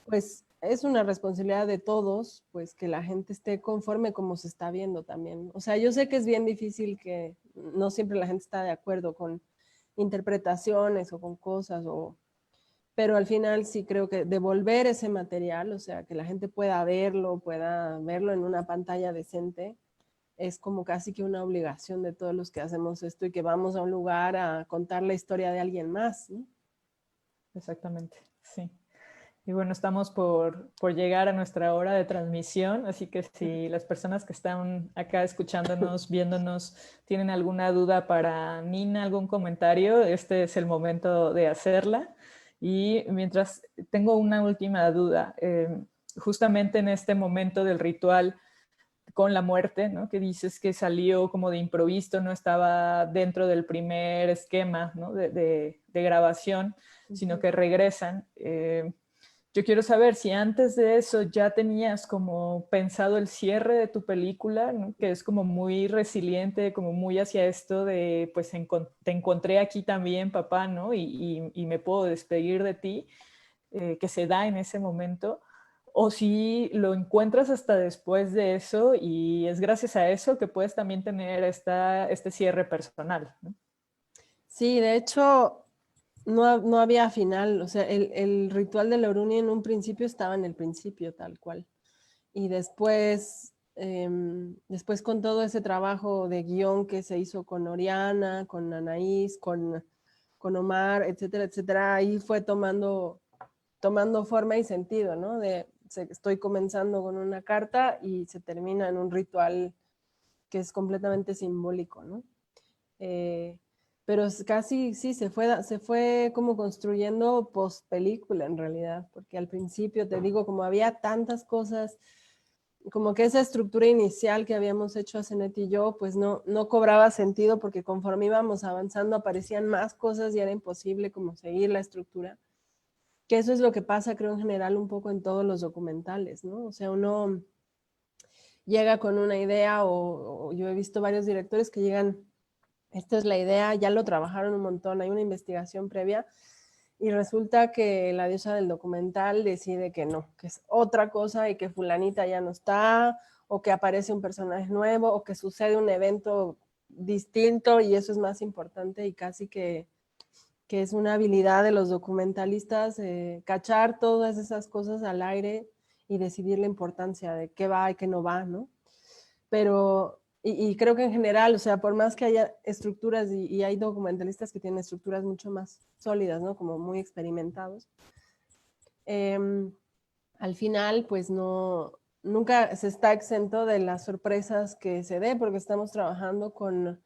pues es una responsabilidad de todos, pues que la gente esté conforme como se está viendo también. O sea, yo sé que es bien difícil que no siempre la gente está de acuerdo con interpretaciones o con cosas, pero al final sí creo que devolver ese material, o sea, que la gente pueda verlo en una pantalla decente, es como casi que una obligación de todos los que hacemos esto y que vamos a un lugar a contar la historia de alguien más, ¿no? Exactamente, sí. Y bueno, estamos por llegar a nuestra hora de transmisión, así que si las personas que están acá escuchándonos, viéndonos, tienen alguna duda para Nina, algún comentario, este es el momento de hacerla. Y mientras tengo una última duda, justamente en este momento del ritual con la muerte, ¿no? Que dices que salió como de improviso, no estaba dentro del primer esquema, ¿no? de grabación, sino que regresan. Yo quiero saber si antes de eso ya tenías como pensado el cierre de tu película, ¿no? Que es como muy resiliente, como muy hacia esto de, pues te encontré aquí también, papá, ¿no? Y me puedo despedir de ti, que se da en ese momento, o si lo encuentras hasta después de eso y es gracias a eso que puedes también tener este cierre personal, ¿no? Sí, de hecho, no había final, o sea, ritual de la Oruni en un principio estaba en el principio, tal cual. Y después Después con todo ese trabajo de guión que se hizo con Oriana, con Anaís, con Omar, etcétera, etcétera, ahí fue tomando forma y sentido, ¿no? Estoy comenzando con una carta y se termina en un ritual que es completamente simbólico, ¿no? Eh, pero casi sí, se fue como construyendo post película en realidad, porque al principio, te digo, como había tantas cosas, como que esa estructura inicial que habíamos hecho Asenet y yo, pues no cobraba sentido porque conforme íbamos avanzando aparecían más cosas y era imposible como seguir la estructura. Que eso es lo que pasa, creo, en general un poco en todos los documentales, ¿no? O sea, uno llega con una idea o yo he visto varios directores que llegan, esta es la idea, ya lo trabajaron un montón, hay una investigación previa y resulta que la diosa del documental decide que no, que es otra cosa y que fulanita ya no está, o que aparece un personaje nuevo, o que sucede un evento distinto y eso es más importante y casi que es una habilidad de los documentalistas, cachar todas esas cosas al aire y decidir la importancia de qué va y qué no va, ¿no? Pero, y creo que en general, o sea, por más que haya estructuras y hay documentalistas que tienen estructuras mucho más sólidas, ¿no? Como muy experimentados, eh, al final, pues no, nunca se está exento de las sorpresas que se dé, porque estamos trabajando con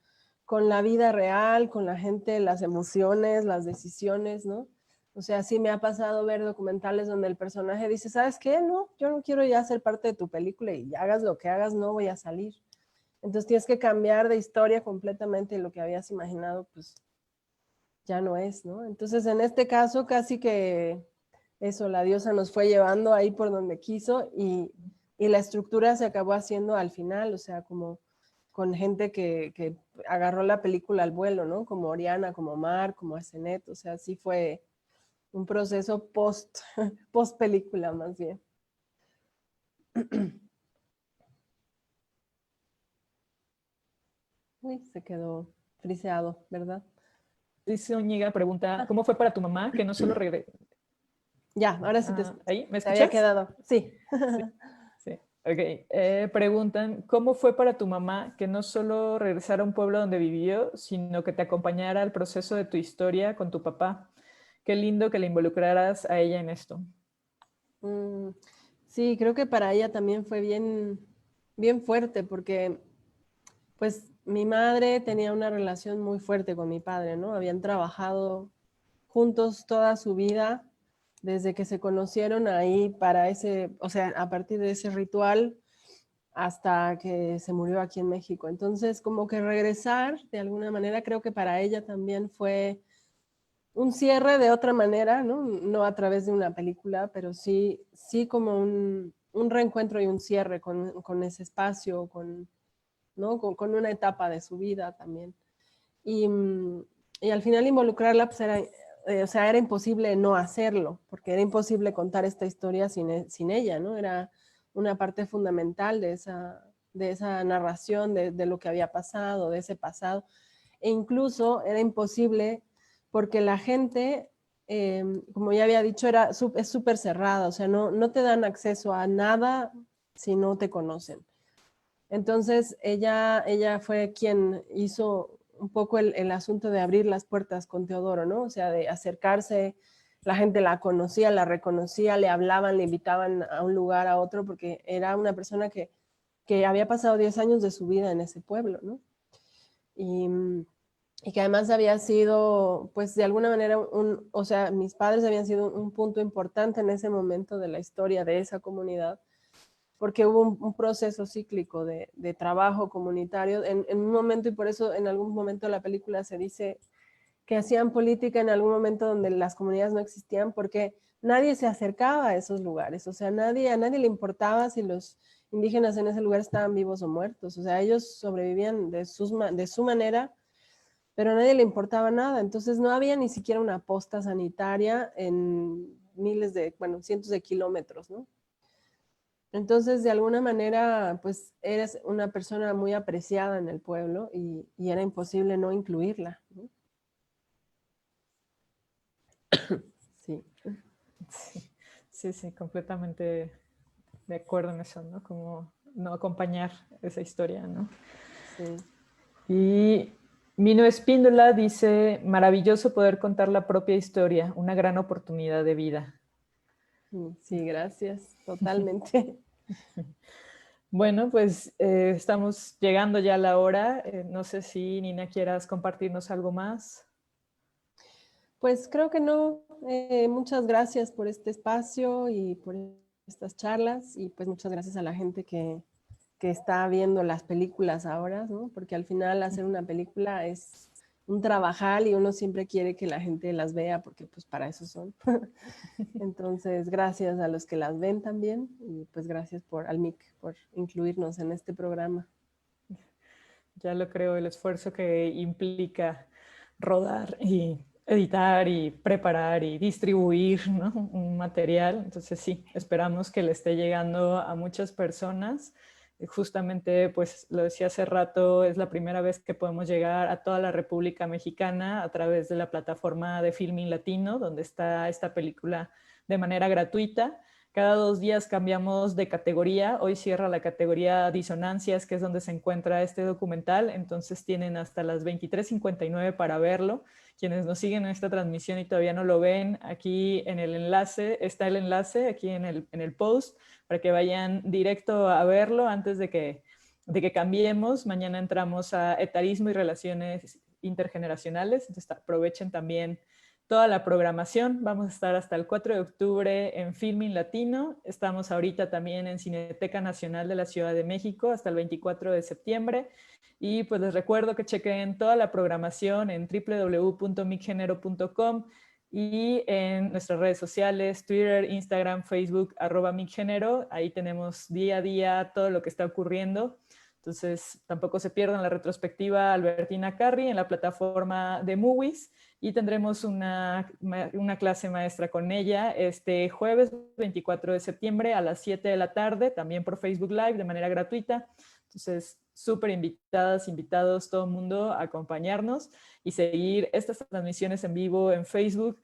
la vida real, con la gente, las emociones, las decisiones, ¿no? O sea, sí me ha pasado ver documentales donde el personaje dice, ¿sabes qué? No, yo no quiero ya ser parte de tu película y hagas lo que hagas, no voy a salir. Entonces tienes que cambiar de historia completamente y lo que habías imaginado, pues ya no es, ¿no? Entonces en este caso casi que eso, la diosa nos fue llevando ahí por donde quiso y la estructura se acabó haciendo al final, o sea, como con gente que agarró la película al vuelo, ¿no? Como Oriana, como Mar, como Asenet, o sea, sí fue un proceso post película más bien. Uy, se quedó friseado, ¿verdad? Dice Oñiga, pregunta, Ah, ¿cómo fue para tu mamá que no solo regresó? ya, ahora sí ¿Ahí? ¿Me te había escuchas? quedado. Sí. Sí, sí. Ok. Preguntan, ¿cómo fue para tu mamá que no solo regresara a un pueblo donde vivió, sino que te acompañara al proceso de tu historia con tu papá? Qué lindo que le involucraras a ella en esto. Mm, sí, creo que para ella también fue bien fuerte porque pues mi madre tenía una relación muy fuerte con mi padre, ¿no? Habían trabajado juntos toda su vida desde que se conocieron ahí para ese, o sea, a partir de ese ritual hasta que se murió aquí en México. Entonces, como que regresar de alguna manera, creo que para ella también fue un cierre de otra manera, ¿no? No a través de una película, pero sí como un reencuentro y un cierre con ese espacio, ¿no? Con una etapa de su vida también. Y, y al final involucrarla, pues era, o sea, era imposible no hacerlo, porque era imposible contar esta historia sin ella, ¿no? Era una parte fundamental de esa narración, de lo que había pasado, de ese pasado. E incluso era imposible porque la gente, como ya había dicho, es súper cerrada, o sea, no te dan acceso a nada si no te conocen. Entonces, ella fue quien hizo un poco el asunto de abrir las puertas con Teodoro, ¿no? O sea, de acercarse, la gente la conocía, la reconocía, le hablaban, le invitaban a un lugar, a otro, porque era una persona que había pasado 10 años de su vida en ese pueblo, ¿no? Y, y que además había sido, pues de alguna manera, o sea, mis padres habían sido un punto importante en ese momento de la historia de esa comunidad porque hubo un proceso cíclico de trabajo comunitario en un momento, y por eso en algún momento de la película se dice que hacían política en algún momento donde las comunidades no existían, porque nadie se acercaba a esos lugares, o sea, a nadie le importaba si los indígenas en ese lugar estaban vivos o muertos, o sea, ellos sobrevivían de su manera, pero a nadie le importaba nada, entonces no había ni siquiera una posta sanitaria en bueno, cientos de kilómetros, ¿no? Entonces, de alguna manera, pues eres una persona muy apreciada en el pueblo y era imposible no incluirla, ¿no? Sí. Sí, sí, sí, completamente de acuerdo en eso, ¿no? Como no acompañar esa historia, ¿no? Sí. Y Mino Espíndola dice, maravilloso poder contar la propia historia, una gran oportunidad de vida. Sí, gracias, totalmente. Bueno, pues estamos llegando ya a la hora. No sé si Nina quieras compartirnos algo más. Pues creo que no. Muchas gracias por este espacio y por estas charlas y pues muchas gracias a la gente que está viendo las películas ahora, ¿no? Porque al final hacer una película es un trabajal y uno siempre quiere que la gente las vea porque pues para eso son. Entonces, gracias a los que las ven también y pues gracias al MIC por incluirnos en este programa. Ya lo creo, el esfuerzo que implica rodar y editar y preparar y distribuir, ¿no? Un material. Entonces sí, esperamos que le esté llegando a muchas personas. Justamente, pues lo decía hace rato, es la primera vez que podemos llegar a toda la República Mexicana a través de la plataforma de Filmin Latino, donde está esta película de manera gratuita. Cada 2 días cambiamos de categoría. Hoy cierra la categoría Disonancias, que es donde se encuentra este documental. Entonces tienen hasta las 23:59 para verlo. Quienes nos siguen en esta transmisión y todavía no lo ven, aquí en el enlace, está el enlace aquí en el post, para que vayan directo a verlo antes de que cambiemos. Mañana entramos a etarismo y relaciones intergeneracionales. Entonces aprovechen también toda la programación. Vamos a estar hasta el 4 de octubre en Filmin Latino. Estamos ahorita también en Cineteca Nacional de la Ciudad de México hasta el 24 de septiembre. Y pues les recuerdo que chequen toda la programación en www.micgenero.com y en nuestras redes sociales, Twitter, Instagram, Facebook, @micgenero. Ahí tenemos día a día todo lo que está ocurriendo. Entonces, tampoco se pierdan la retrospectiva Albertina Carri en la plataforma de Movies y tendremos una clase maestra con ella este jueves 24 de septiembre a las 7 de la tarde, también por Facebook Live de manera gratuita. Entonces, súper invitadas, invitados, todo el mundo a acompañarnos y seguir estas transmisiones en vivo en Facebook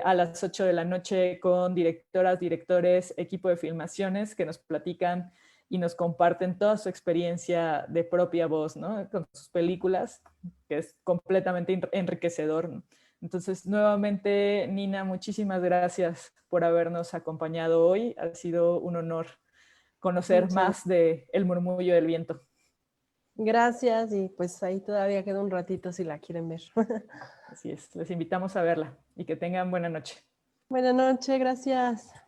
a las 8 de la noche con directoras, directores, equipo de filmaciones que nos platican y nos comparten toda su experiencia de propia voz, ¿no? Con sus películas, que es completamente enriquecedor, ¿no? Entonces, nuevamente, Nina, muchísimas gracias por habernos acompañado hoy. Ha sido un honor conocer Muchas más de El murmullo del viento. gracias y pues ahí todavía queda un ratito si la quieren ver. Así es, les invitamos a verla y que tengan buena noche. Buenas noches, gracias.